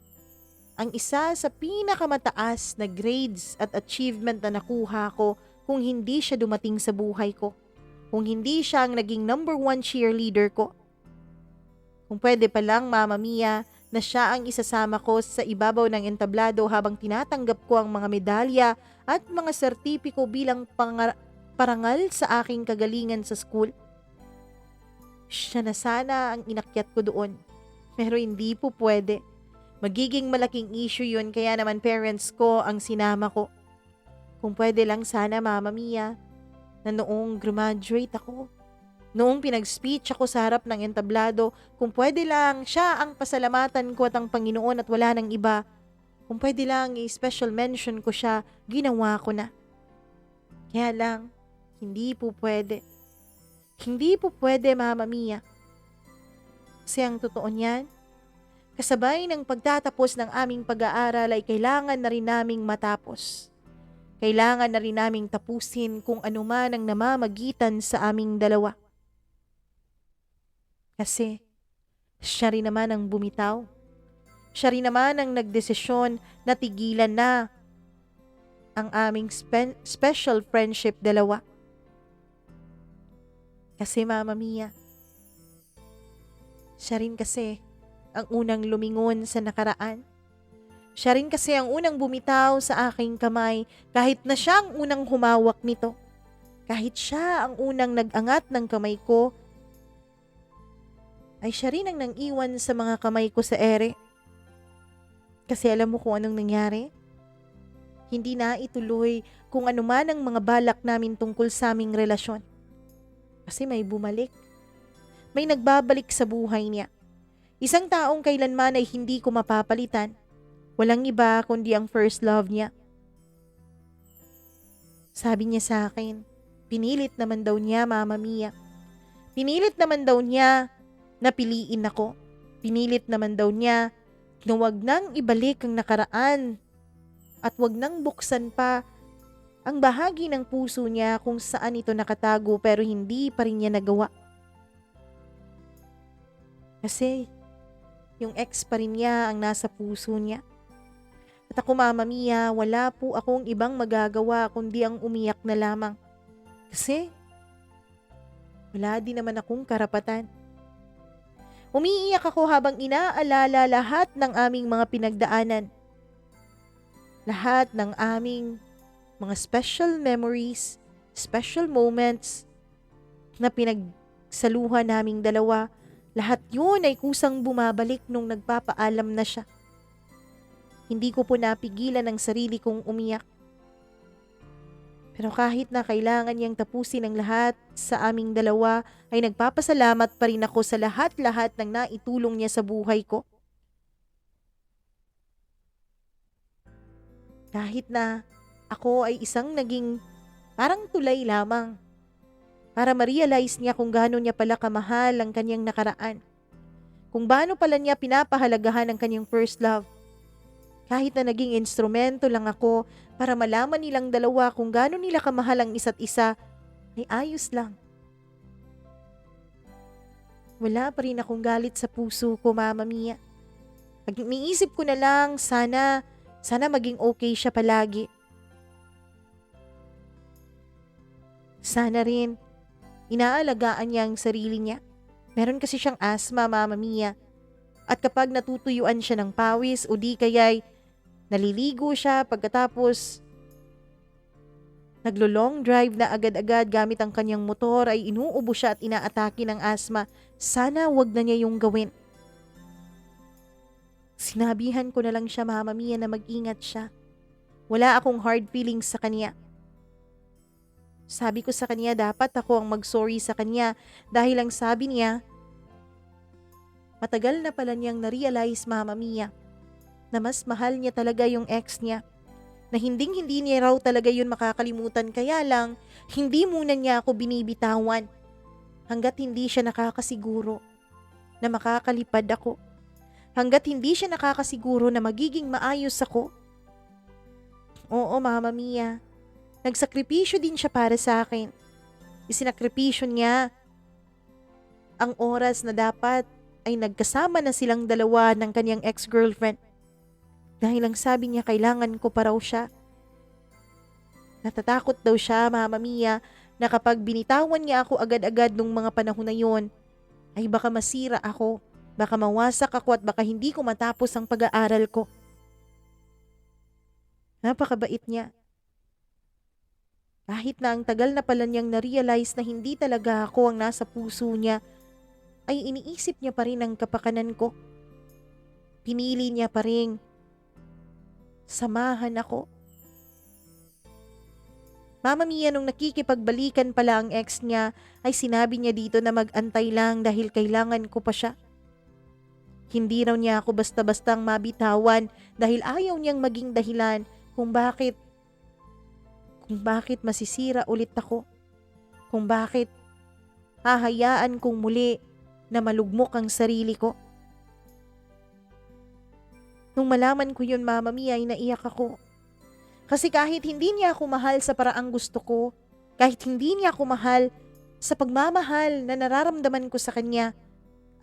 ang isa sa pinakamataas na grades at achievement na nakuha ko kung hindi siya dumating sa buhay ko. Kung hindi siya ang naging #1 cheerleader ko. Kung pwede pa lang, Mama Mia, na siya ang isasama ko sa ibabaw ng entablado habang tinatanggap ko ang mga medalya at mga sertipiko bilang parangal sa aking kagalingan sa school. Siya na sana ang inakyat ko doon. Pero hindi po pwede. Magiging malaking issue yun kaya naman parents ko ang sinama ko. Kung pwede lang sana, Mama Mia, na noong graduate ako, noong pinag-speech ako sa harap ng entablado, kung pwede lang siya ang pasalamatan ko at ang Panginoon at wala nang iba. Kung pwede lang i-special mention ko siya, ginawa ko na. Kaya lang, hindi po pwede. Hindi po pwede, Mama Mia. Kasi ang totoo niyan, kasabay ng pagtatapos ng aming pag-aaral ay kailangan na rin naming matapos. Kailangan na rin naming tapusin kung ano man ang namamagitan sa aming dalawa. Kasi siya rin naman ang bumitaw. Siya rin naman ang nagdesisyon na tigilan na ang aming special friendship dalawa. Kasi Mama Mia, siya rin kasi ang unang lumingon sa nakaraan. Siya rin kasi ang unang bumitaw sa aking kamay kahit na siya ang unang humawak nito. Kahit siya ang unang nag-angat ng kamay ko, ay siya rin ang nang-iwan sa mga kamay ko sa ere. Kasi alam mo kung anong nangyari? Hindi na ituloy kung ano man ang mga balak namin tungkol sa aming relasyon. Kasi may bumalik. May nagbabalik sa buhay niya. Isang taong kailanman ay hindi ko mapapalitan. Walang iba kundi ang first love niya. Sabi niya sa akin, pinilit naman daw niya, Mama Mia. Pinilit naman daw niya na piliin ako. Pinilit naman daw niya na wag nang ibalik ang nakaraan at wag nang buksan pa ang bahagi ng puso niya kung saan ito nakatago pero hindi pa rin niya nagawa. Kasi yung ex pa rin niya ang nasa puso niya. At ako, Mama Mia, wala po akong ibang magagawa kundi ang umiyak na lamang. Kasi wala din naman akong karapatan. Umiiyak ako habang inaalala lahat ng aming mga pinagdaanan. Lahat ng aming mga special memories, special moments na pinagsaluhan naming dalawa, lahat yun ay kusang bumabalik nung nagpapaalam na siya. Hindi ko po napigilan ang sarili kong umiyak. Pero kahit na kailangan niyang tapusin ang lahat sa aming dalawa, ay nagpapasalamat pa rin ako sa lahat-lahat ng naitulong niya sa buhay ko. Kahit na ako ay isang naging parang tulay lamang para ma-realize niya kung gaano niya pala kamahal ang kanyang nakaraan. Kung gaano pala niya pinapahalagahan ang kanyang first love. Kahit na naging instrumento lang ako para malaman nilang dalawa kung gaano nila kamahal ang isa't isa, ay ayos lang. Wala pa rin akong galit sa puso ko, Mama Mia. Pag iniisip ko na lang, sana maging okay siya palagi. Sana rin Inaalagaan niya ang sarili niya. Meron kasi siyang asthma, Mama Mia. At kapag natutuyuan siya ng pawis o di kaya'y naliligo siya pagkatapos naglo-long drive na agad-agad gamit ang kanyang motor ay inuubo siya at inaatake ng asthma. Sana wag na niya yung gawin. Sinabihan ko na lang siya, Mama Mia, na mag-ingat siya. Wala akong hard feelings sa kanya. Sabi ko sa kanya dapat ako ang mag-sorry sa kanya dahil ang sabi niya, matagal na pala niyang na-realize, Mama Mia, na mas mahal niya talaga yung ex niya. Na hindi niya raw talaga yun makakalimutan, kaya lang hindi muna niya ako binibitawan hanggat hindi siya nakakasiguro na makakalipad ako. Hanggat hindi siya nakakasiguro na magiging maayos ako. Oo, Mama Mia, nagsakripisyo din siya para sa akin. Isinakripisyo niya ang oras na dapat ay nagkasama na silang dalawa ng kanyang ex-girlfriend. Dahil ang sabi niya kailangan ko pa raw siya. Natatakot daw siya, Mama Mia, na kapag binitawan niya ako agad-agad nung mga panahon na yon, ay baka masira ako, baka mawasak ako at baka hindi ko matapos ang pag-aaral ko. Napakabait niya. Kahit na ang tagal na pala niyang na-realize na hindi talaga ako ang nasa puso niya, ay iniisip niya pa rin ang kapakanan ko. Pinili niya pa rin samahan ako. Mama Mia, nung nakikipagbalikan pala ang ex niya, ay sinabi niya dito na mag-antay lang dahil kailangan ko pa siya. Hindi raw niya ako basta-bastang mabitawan dahil ayaw niyang maging dahilan kung bakit masisira ulit ako. Kung bakit hahayaan kong muli na malugmok ang sarili ko. Nung malaman ko yun, Mama Mia, ay naiyak ako. Kasi kahit hindi niya ako mahal sa paraang gusto ko, kahit hindi niya ako mahal sa pagmamahal na nararamdaman ko sa kanya,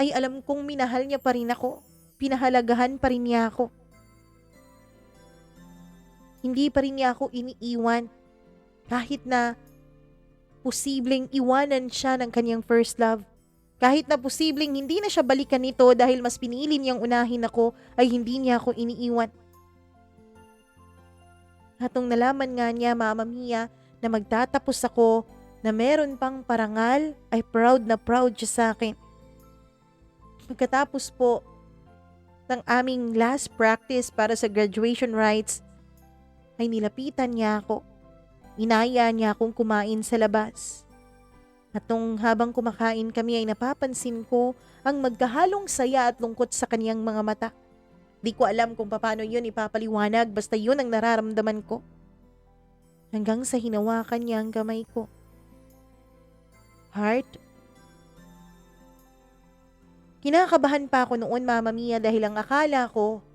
ay alam kong minahal niya pa rin ako. Pinahalagahan pa rin niya ako. Hindi pa rin niya ako iniiwan. Kahit na posibleng iwanan siya ng kanyang first love. Kahit na posibleng hindi na siya balikan nito dahil mas pinili niyang unahin ako, ay hindi niya ako iniiwan. At nung nalaman nga niya, Mama Mia, na magtatapos ako, na meron pang parangal, ay proud na proud siya sa akin. Pagkatapos po ng aming last practice para sa graduation rites, ay nilapitan niya ako. Inaya niya akong kumain sa labas. At nung habang kumakain kami ay napapansin ko ang magkahalong saya at lungkot sa kaniyang mga mata. Di ko alam kung paano yun ipapaliwanag, basta yun ang nararamdaman ko. Hanggang sa hinawakan niya ang kamay ko. Heart? Kinakabahan pa ako noon, Mama Mia, dahil ang akala ko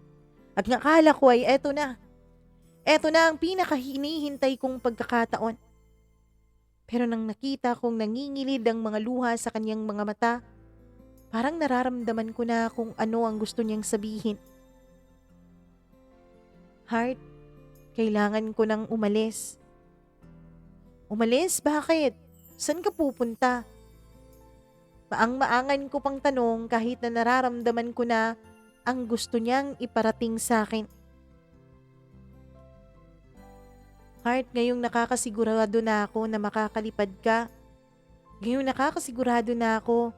ay eto na. Eto na ang pinakahinihintay kong pagkakataon. Pero nang nakita kong nangingilid ang mga luha sa kanyang mga mata, parang nararamdaman ko na kung ano ang gusto niyang sabihin. Heart, kailangan ko nang umalis. Umalis? Bakit? Saan ka pupunta? Maang-maangan ko pang tanong kahit na nararamdaman ko na ang gusto niyang iparating sa akin. Heart, ngayong nakakasigurado na ako na makakalipad ka. Ngayong nakakasigurado na ako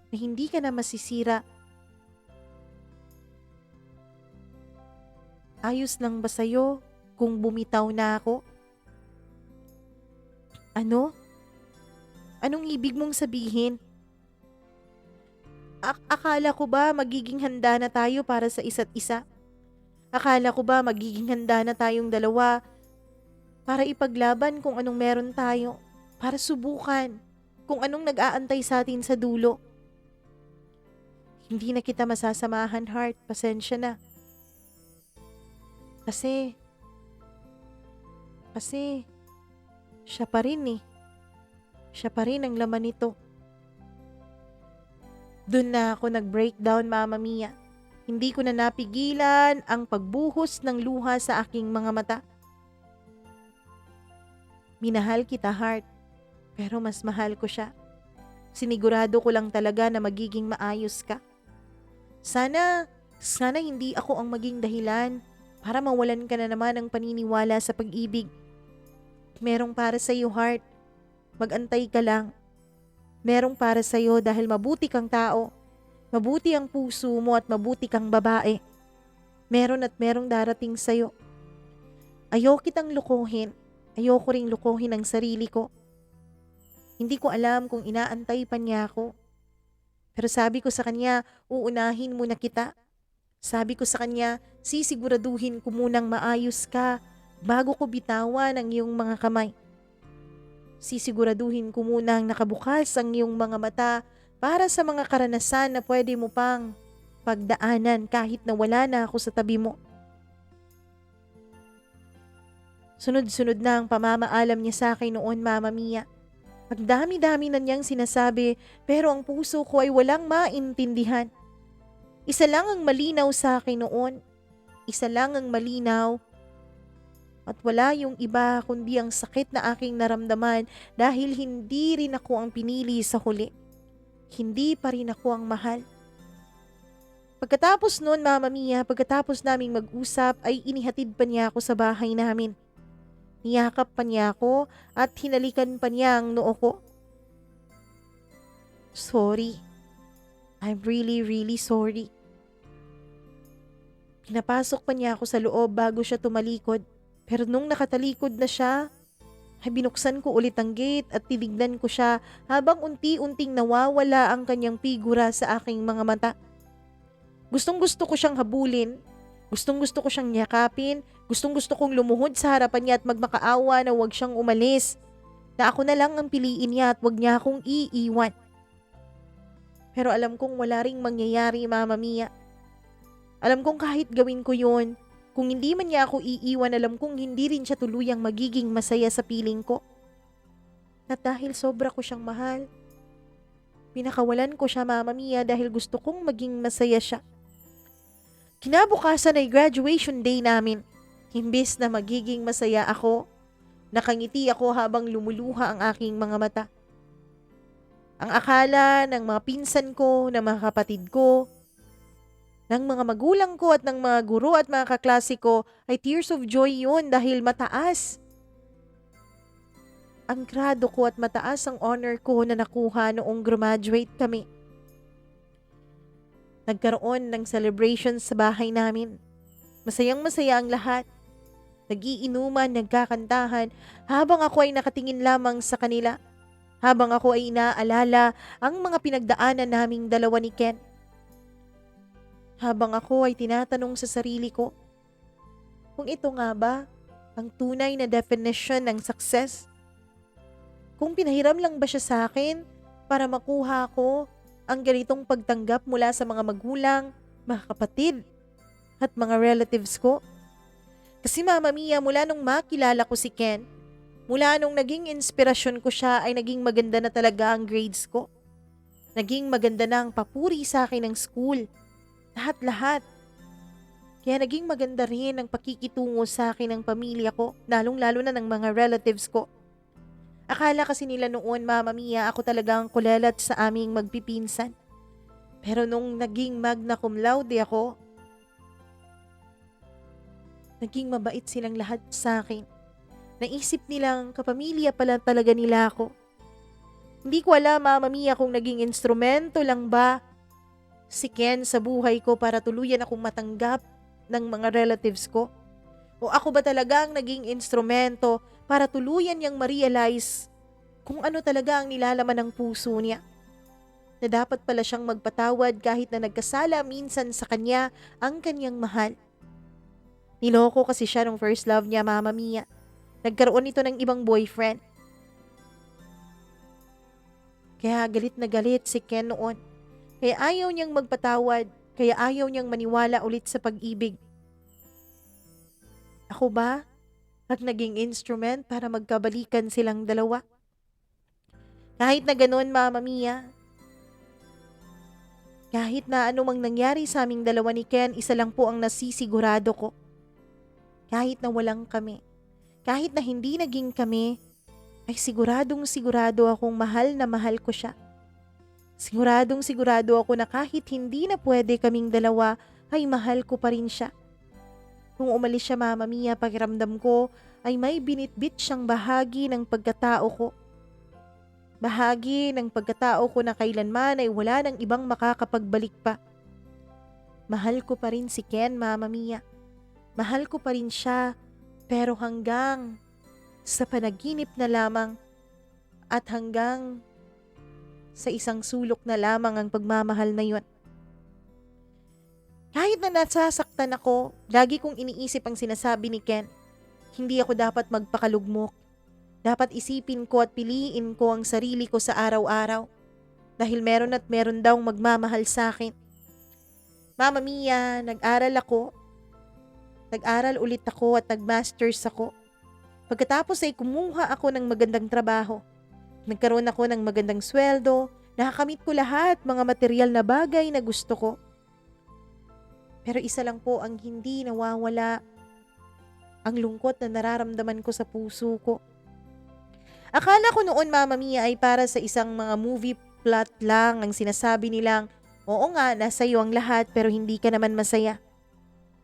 na hindi ka na masisira. Ayos lang ba sa'yo kung bumitaw na ako? Ano? Anong ibig mong sabihin? Akala ko ba magiging handa na tayo para sa isa't isa? Akala ko ba magiging handa na tayong dalawa para ipaglaban kung anong meron tayo? Para subukan kung anong nag-aantay sa atin sa dulo? Hindi na kita masasamahan, Heart. Pasensya na. Kasi siya pa rin eh. Siya pa rin ang laman nito. Doon na ako nag-breakdown, Mama Mia. Hindi ko na napigilan ang pagbuhos ng luha sa aking mga mata. Minahal kita, Heart. Pero mas mahal ko siya. Sinigurado ko lang talaga na magiging maayos ka. Sana hindi ako ang maging dahilan para mawalan ka na naman ng paniniwala sa pag-ibig. Merong para sa iyo, heart. Magantay ka lang. Merong para sa iyo dahil mabuti kang tao. Mabuti ang puso mo at mabuti kang babae. Meron at merong darating sa iyo. Ayoko kitang lukuhin. Ayoko ring lukuhin ang sarili ko. Hindi ko alam kung inaantay pa niya ako. Pero sabi ko sa kanya, uunahin muna kita. Sabi ko sa kanya, sisiguraduhin ko munang maayos ka bago ko bitawan ang iyong mga kamay. Sisiguraduhin ko munang nakabukas ang iyong mga mata para sa mga karanasan na pwede mo pang pagdaanan kahit na wala na ako sa tabi mo. Sunod-sunod na ang pamamaalam niya sa akin noon, Mama Mia. Ang dami-dami na niyang sinasabi pero ang puso ko ay walang maintindihan. Isa lang ang malinaw sa akin noon. Isa lang ang malinaw. At wala yung iba kundi ang sakit na aking naramdaman dahil hindi rin ako ang pinili sa huli. Hindi pa rin ako ang mahal. Pagkatapos noon, Mama Mia, pagkatapos naming mag-usap ay inihatid pa niya ako sa bahay namin. Niyakap pa niya ako at hinalikan pa niya ang noo ko. Sorry. I'm really, really sorry. Pinapasok pa niya ako sa loob bago siya tumalikod. Pero nung nakatalikod na siya, ay binuksan ko ulit ang gate at tinignan ko siya habang unti-unting nawawala ang kanyang figura sa aking mga mata. Gustong-gusto ko siyang habulin. Gustong-gusto ko siyang yakapin. Gustong-gusto kong lumuhod sa harapan niya at magmakaawa na huwag siyang umalis. Na ako na lang ang piliin niya at huwag niya akong iiwan. Pero alam kong wala ring mangyayari, Mama Mia. Alam kong kahit gawin ko yun, kung hindi man niya ako iiwan, alam kong hindi rin siya tuluyang magiging masaya sa piling ko. At dahil sobra ko siyang mahal, pinakawalan ko siya, Mama Mia, dahil gusto kong maging masaya siya. Kinabukasan ay graduation day namin. Imbes na magiging masaya ako, nakangiti ako habang lumuluha ang aking mga mata. Ang akala ng mga pinsan ko, ng mga kapatid ko, ng mga magulang ko at ng mga guro at mga kaklase ko ay tears of joy yun dahil mataas ang grado ko at mataas ang honor ko na nakuha noong graduate kami. Nagkaroon ng celebration sa bahay namin. Masayang masaya ang lahat. Nagiinuman, nagkakantahan habang ako ay nakatingin lamang sa kanila. Habang ako ay inaalala ang mga pinagdaanan naming dalawa ni Ken. Habang ako ay tinatanong sa sarili ko, kung ito nga ba ang tunay na definition ng success? Kung pinahiram lang ba siya sa akin para makuha ko ang ganitong pagtanggap mula sa mga magulang, mga kapatid, at mga relatives ko? Kasi Mama Mia, mula nung makilala ko si Ken, mula nung naging inspirasyon ko siya ay naging maganda na talaga ang grades ko. Naging maganda na ang papuri sa akin ng school. Lahat-lahat. Kaya naging maganda rin ang pakikitungo sa akin ng pamilya ko, lalong-lalo na ng mga relatives ko. Akala kasi nila noon, Mama Mia, ako talagang kulelat sa aming magpipinsan. Pero nung naging magna cum laude ako, naging mabait silang lahat sa akin. Naisip nilang kapamilya pala talaga nila ako. Hindi ko alam, Mama Mia, kung naging instrumento lang ba si Ken sa buhay ko para tuluyan akong matanggap ng mga relatives ko? O ako ba talaga ang naging instrumento para tuluyan niyang ma-realize kung ano talaga ang nilalaman ng puso niya? Na dapat pala siyang magpatawad kahit na nagkasala minsan sa kanya ang kanyang mahal. Niloko kasi siya nung first love niya, Mama Mia. Nagkaroon ito ng ibang boyfriend. Kaya galit na galit si Ken noon. Kaya ayaw niyang magpatawad, kaya ayaw niyang maniwala ulit sa pag-ibig. Ako ba ang naging instrument para magkabalikan silang dalawa? Kahit na ganoon, Mama Mia, kahit na anumang nangyari sa aming dalawa ni Ken, isa lang po ang nasisigurado ko. Kahit na walang kami, kahit na hindi naging kami, ay siguradong sigurado akong mahal na mahal ko siya. Siguradong sigurado ako na kahit hindi na pwede kaming dalawa, ay mahal ko pa rin siya. Nung umalis siya, Mama Mia, pakiramdam ko ay may binitbit siyang bahagi ng pagkatao ko. Bahagi ng pagkatao ko na kailanman ay wala ng ibang makakapagbalik pa. Mahal ko pa rin si Ken, Mama Mia. Mahal ko pa rin siya, pero hanggang sa panaginip na lamang at hanggang sa isang sulok na lamang ang pagmamahal na yun. Kahit na nasasaktan ako, lagi kong iniisip ang sinasabi ni Ken. Hindi ako dapat magpakalugmok. Dapat isipin ko at piliin ko ang sarili ko sa araw-araw. Dahil meron at meron daw magmamahal sa akin. Mama Mia, nag-aral ulit ako at nag-masters ako. Pagkatapos ay kumuha ako ng magandang trabaho. Nagkaroon ako ng magandang sweldo, nakakamit ko lahat mga material na bagay na gusto ko. Pero isa lang po ang hindi nawawala, ang lungkot na nararamdaman ko sa puso ko. Akala ko noon, Mama Mia, ay para sa isang mga movie plot lang ang sinasabi nilang, oo nga, nasa iyo ang lahat pero hindi ka naman masaya.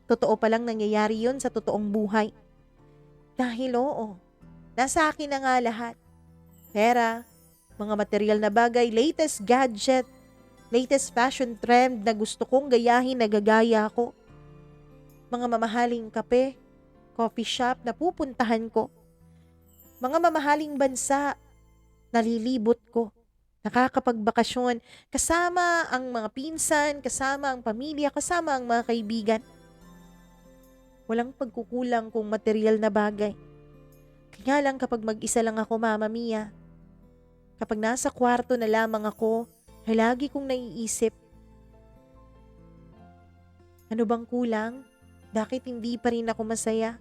Totoo palang nangyayari yun sa totoong buhay. Dahil oo, nasa akin na nga lahat. Pera, mga material na bagay, latest gadget, latest fashion trend na gusto kong gayahin na gagaya ko. Mga mamahaling kape, coffee shop na pupuntahan ko. Mga mamahaling bansa, nalilibot ko. Nakakapagbakasyon, kasama ang mga pinsan, kasama ang pamilya, kasama ang mga kaibigan. Walang pagkukulang kung material na bagay. Kaya lang kapag mag-isa lang ako, Mama Mia, kapag nasa kwarto na lamang ako, ay lagi kong naiisip, ano bang kulang? Bakit hindi pa rin ako masaya?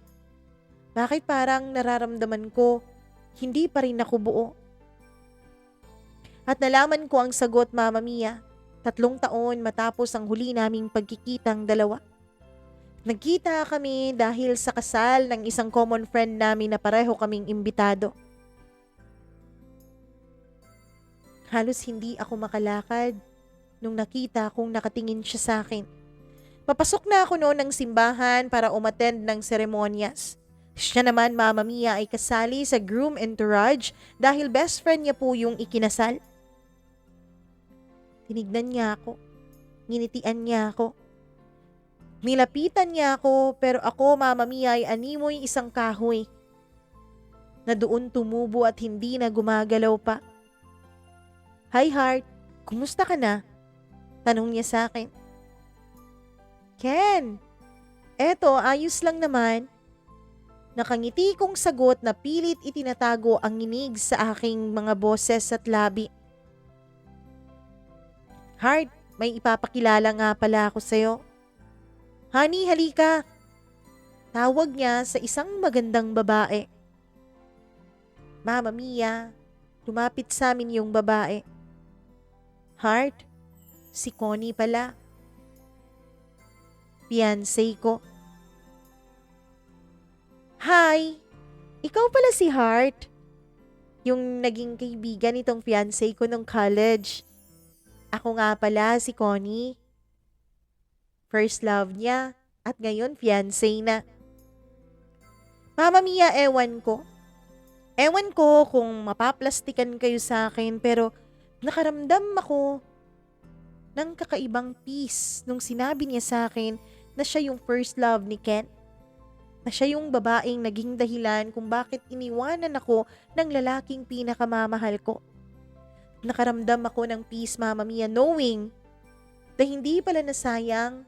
Bakit parang nararamdaman ko, hindi pa rin ako buo? At nalaman ko ang sagot, Mama Mia, 3 taon matapos ang huli naming pagkikitang dalawa. Nagkita kami dahil sa kasal ng isang common friend namin na pareho kaming imbitado. Halos hindi ako makalakad nung nakita kong nakatingin siya sa akin. Papasok na ako noon ng simbahan para umattend ng seremonyas. Siya naman, Mama Mia, ay kasali sa groom entourage dahil best friend niya po yung ikinasal. Tinignan niya ako. Nginitian niya ako. Nilapitan niya ako pero ako, Mama Mia, ay animoy isang kahoy na doon tumubo at hindi na gumagalaw pa. Hi heart, kumusta ka na? Tanong niya sa akin. Ken, eto ayos lang naman. Nakangiti kong sagot na pilit itinatago ang nginig sa aking mga boses at labi. Heart, may ipapakilala nga pala ako sa'yo. Honey, halika. Tawag niya sa isang magandang babae. Mama Mia, lumapit sa amin yung babae. Heart, si Connie pala. Fiancé ko. Hi! Ikaw pala si Heart. Yung naging kaibigan nitong fiancé ko nung college. Ako nga pala si Connie. First love niya at ngayon fiancé na. Mama Mia, ewan ko. Ewan ko kung mapaplastikan kayo sa akin pero nakaramdam ako ng kakaibang peace nung sinabi niya sa akin na siya yung first love ni Ken. Na siya yung babaeng naging dahilan kung bakit iniwanan ako ng lalaking pinakamamahal ko. Nakaramdam ako ng peace, Mama Mia, knowing na hindi pala nasayang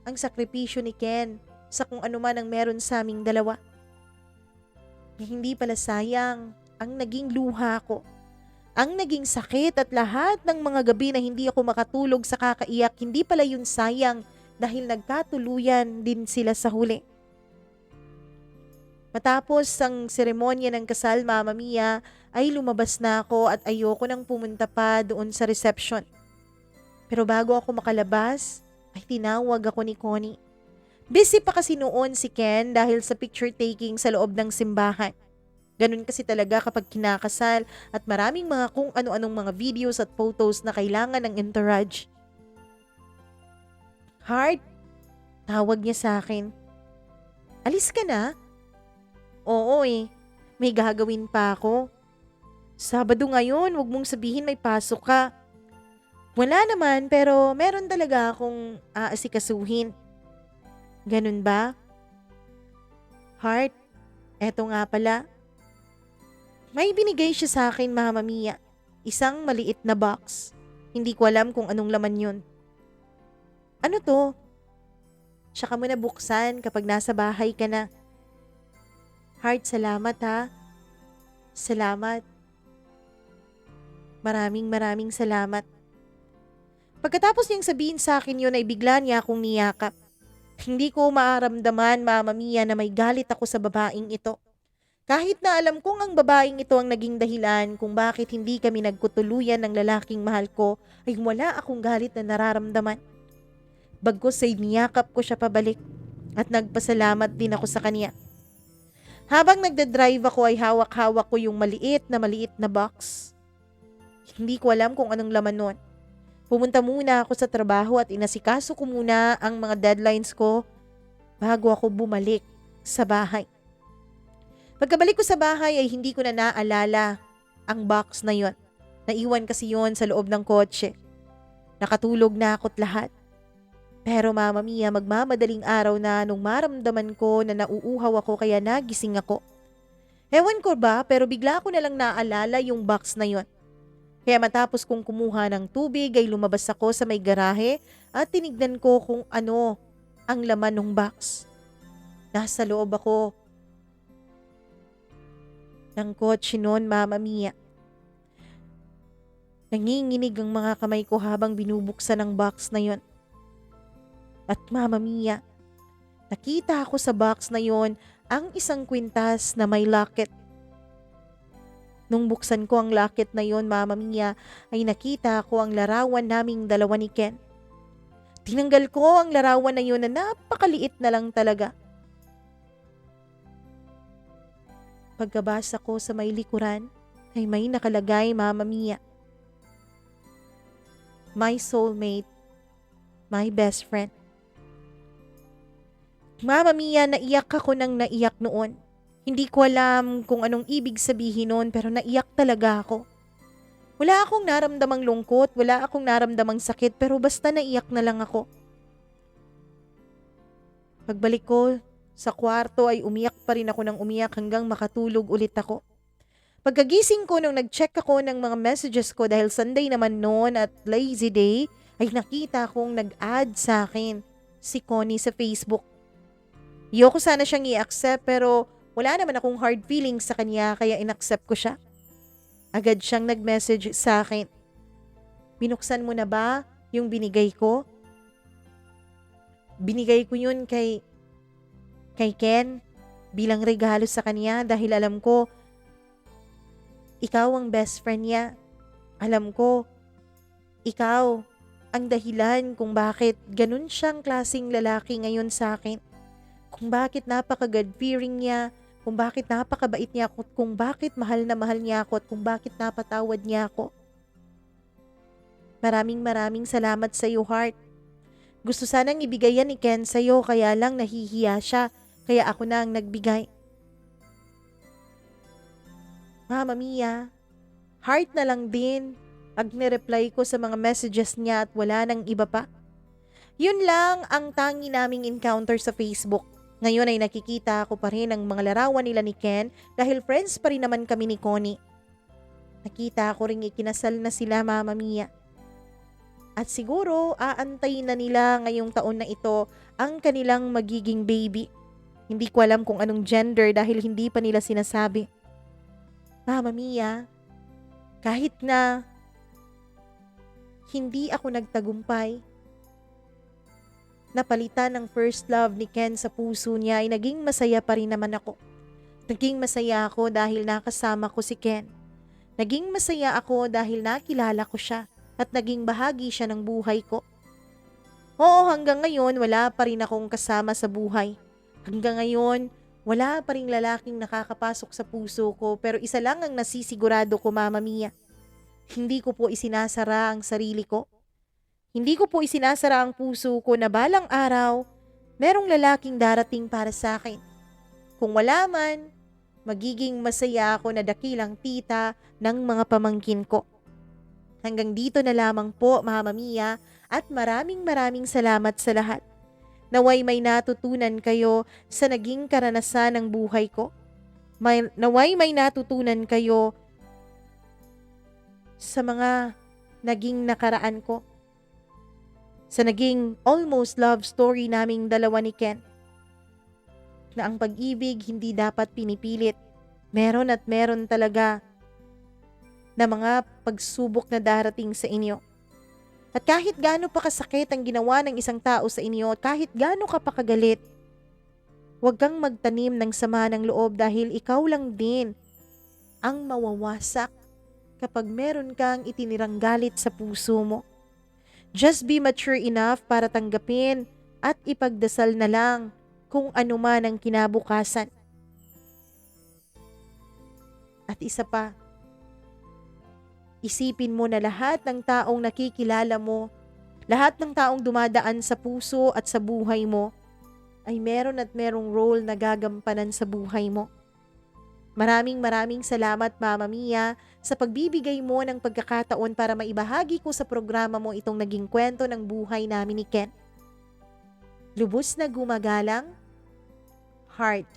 ang sakripisyo ni Ken sa kung ano man ang meron sa aming dalawa. Na hindi pala sayang ang naging luha ko. Ang naging sakit at lahat ng mga gabi na hindi ako makatulog sa kakaiyak, hindi pala yun sayang dahil nagkatuluyan din sila sa huli. Matapos ang seremonya ng kasal, Mama Mia, ay lumabas na ako at ayoko nang pumunta pa doon sa reception. Pero bago ako makalabas, ay tinawag ako ni Connie. Busy pa kasi noon si Ken dahil sa picture taking sa loob ng simbahan. Ganun kasi talaga kapag kinakasal at maraming mga kung ano-anong mga videos at photos na kailangan ng entourage. Heart, tawag niya sa akin. Alis ka na? Oo eh, may gagawin pa ako. Sabado ngayon, wag mong sabihin may pasok ka. Wala naman, pero meron talaga akong aasikasuhin. Ganun ba? Heart, eto nga pala. May binigay siya sa akin, Mama Mia. Isang maliit na box. Hindi ko alam kung anong laman yun. Ano to? Tsaka mo na buksan kapag nasa bahay ka na. Heart, salamat ha. Salamat. Maraming salamat. Pagkatapos niyang sabihin sa akin yun ay bigla niya akong niyakap. Hindi ko maaramdaman, Mama Mia, na may galit ako sa babaeng ito. Kahit na alam kong ang babaeng ito ang naging dahilan kung bakit hindi kami nagkutuluyan ng lalaking mahal ko, ay wala akong galit na nararamdaman. Bagkus ay niyakap ko siya pabalik at nagpasalamat din ako sa kanya. Habang nagdadrive ako ay hawak-hawak ko yung maliit na box. Hindi ko alam kung anong laman nun. Pumunta muna ako sa trabaho at inasikaso ko muna ang mga deadlines ko bago ako bumalik sa bahay. Pagkabalik ko sa bahay ay hindi ko na naalala ang box na yon. Naiwan kasi yon sa loob ng kotse. Nakatulog na ako't lahat. Pero Mama Mia, magmamadaling araw na nung maramdaman ko na nauuhaw ako kaya nagising ako. Ewan ko ba, pero bigla ko na lang naalala yung box na yon. Kaya matapos kong kumuha ng tubig ay lumabas ako sa may garahe at tinignan ko kung ano ang laman ng box. Nasa loob ako ng kotse noon, Mama Mia. Nanginginig ang mga kamay ko habang binubuksan ang box na yon. At Mama Mia, nakita ako sa box na yon ang isang kwintas na may locket. Nung buksan ko ang locket na yon, Mama Mia, ay nakita ko ang larawan naming dalawa ni Ken. Tinanggal ko ang larawan na yon na napakaliit na lang talaga. Pagkabasa ko sa may likuran, ay may nakalagay, Mama Mia. My soulmate, my best friend. Mama Mia, naiyak ako ng naiyak noon. Hindi ko alam kung anong ibig sabihin noon pero naiyak talaga ako. Wala akong naramdamang lungkot, wala akong naramdamang sakit pero basta naiyak na lang ako. Pagbalik ko sa kwarto ay umiyak pa rin ako ng umiyak hanggang makatulog ulit ako. Pagkagising ko nung nag-check ako ng mga messages ko dahil Sunday naman noon at lazy day, ay nakita kong nag-add sa akin si Connie sa Facebook. Ayoko sana siyang i-accept pero wala naman akong hard feelings sa kanya kaya in-accept ko siya. Agad siyang nag-message sa akin. Binuksan mo na ba yung binigay ko? Binigay ko yun kay Ken bilang regalo sa kanya dahil alam ko ikaw ang best friend niya. Alam ko ikaw ang dahilan kung bakit ganun siyang klaseng lalaki ngayon sa akin. Kung bakit napaka-God-fearing niya, kung bakit napakabait niya ako, kung bakit mahal na mahal niya ako, at kung bakit napatawad niya ako. Maraming salamat sa iyo, Heart. Gusto sanang ibigay yan ni Ken sa iyo, kaya lang nahihiya siya, kaya ako na ang nagbigay. Mama Mia, Heart na lang din pag nireply ko sa mga messages niya at wala nang iba pa. Yun lang ang tangi naming encounter sa Facebook. Ngayon ay nakikita ko pa rin ang mga larawan nila ni Ken dahil friends pa rin naman kami ni Connie. Nakita ko rin ikinasal na sila, Mama Mia. At siguro aantayin na nila ngayong taon na ito ang kanilang magiging baby. Hindi ko alam kung anong gender dahil hindi pa nila sinasabi. Mama Mia, kahit na hindi ako nagtagumpay, napalitan ng first love ni Ken sa puso niya ay naging masaya pa rin naman ako. Naging masaya ako dahil nakasama ko si Ken. Naging masaya ako dahil nakilala ko siya at naging bahagi siya ng buhay ko. Oo, hanggang ngayon wala pa rin akong kasama sa buhay. Hanggang ngayon Wala pa ring lalaking nakakapasok sa puso ko pero isa lang ang nasisigurado ko, Mama Mia. Hindi ko po isinasara ang sarili ko. Hindi ko po isinasara ang puso ko na balang araw, merong lalaking darating para sa akin. Kung wala man, magiging masaya ako na dakilang tita ng mga pamangkin ko. Hanggang dito na lamang po, Mama Mia, at maraming salamat sa lahat. Naway may natutunan kayo sa naging karanasan ng buhay ko. Naway may natutunan kayo sa mga naging nakaraan ko. Sa naging almost love story naming dalawa ni Ken. Na ang pag-ibig hindi dapat pinipilit. Meron at meron talaga na mga pagsubok na darating sa inyo. At kahit gaano pa kasakit ang ginawa ng isang tao sa inyo, at kahit gaano ka pa kagalit, huwag kang magtanim ng sama ng loob dahil ikaw lang din ang mawawasak kapag meron kang itinirang galit sa puso mo. Just be mature enough para tanggapin at ipagdasal na lang kung ano man ang kinabukasan. At isa pa, isipin mo na lahat ng taong nakikilala mo, lahat ng taong dumadaan sa puso at sa buhay mo, ay meron at merong role na gagampanan sa buhay mo. Maraming salamat, Mama Mia, sa pagbibigay mo ng pagkakataon para maibahagi ko sa programa mo itong naging kwento ng buhay namin ni Ken. Lubos na gumagalang, Heart.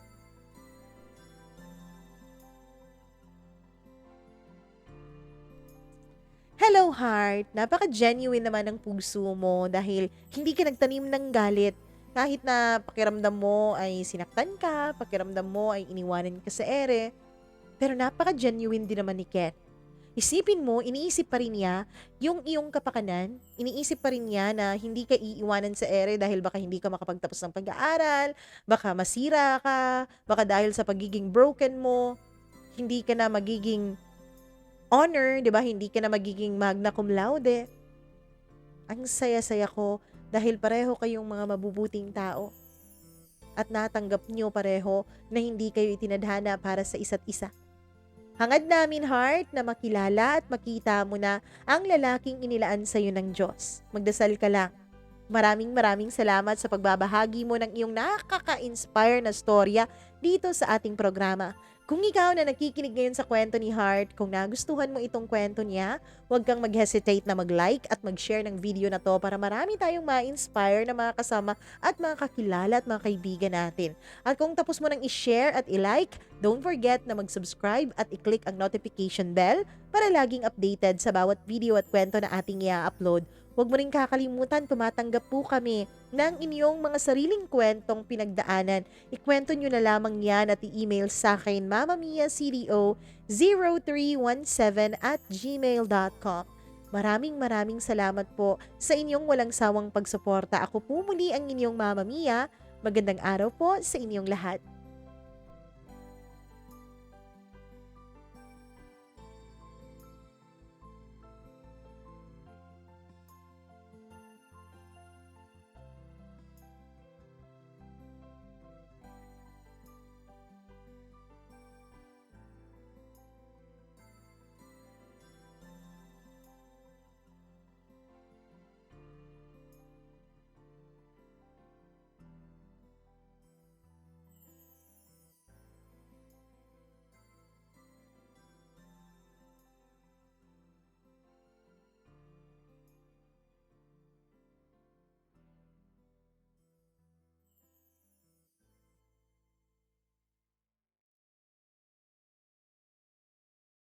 Hello, Heart. Napaka-genuine naman ng puso mo dahil hindi ka nagtanim ng galit. Kahit na pakiramdam mo ay sinaktan ka, pakiramdam mo ay iniwanan ka sa ere, pero napaka-genuine din naman ni Ken. Isipin mo, iniisip pa rin niya yung iyong kapakanan, iniisip pa rin niya na hindi ka iiwanan sa ere dahil baka hindi ka makapagtapos ng pag-aaral, baka masira ka, baka dahil sa pagiging broken mo, hindi ka na magiging honor, 'di ba? Hindi ka na magiging magna cum laude. Ang saya-saya ko dahil pareho kayong mga mabubuting tao. At natanggap niyo pareho na hindi kayo itinadhana para sa isa't isa. Hangad namin, Heart, na makilala at makita mo na ang lalaking inilaan sa iyo ng Diyos. Magdasal ka lang. Maraming salamat sa pagbabahagi mo ng iyong nakaka-inspire na storya dito sa ating programa. Kung ikaw na nakikinig ngayon sa kwento ni Heart, kung nagustuhan mo itong kwento niya, huwag kang mag-hesitate na mag-like at mag-share ng video na to para marami tayong ma-inspire na mga kasama at mga kakilala at mga kaibigan natin. At kung tapos mo nang i-share at i-like, don't forget na mag-subscribe at i-click ang notification bell para laging updated sa bawat video at kwento na ating i-upload. Huwag mo rin kakalimutan, tumatanggap po kami ng inyong mga sariling kwentong pinagdaanan. Ikwento nyo na lamang yan at i-email sa akin, mamamiacdo0317@gmail.com. Maraming salamat po sa inyong walang sawang pagsuporta. Ako po muli ang inyong Mama Mia. Magandang araw po sa inyong lahat.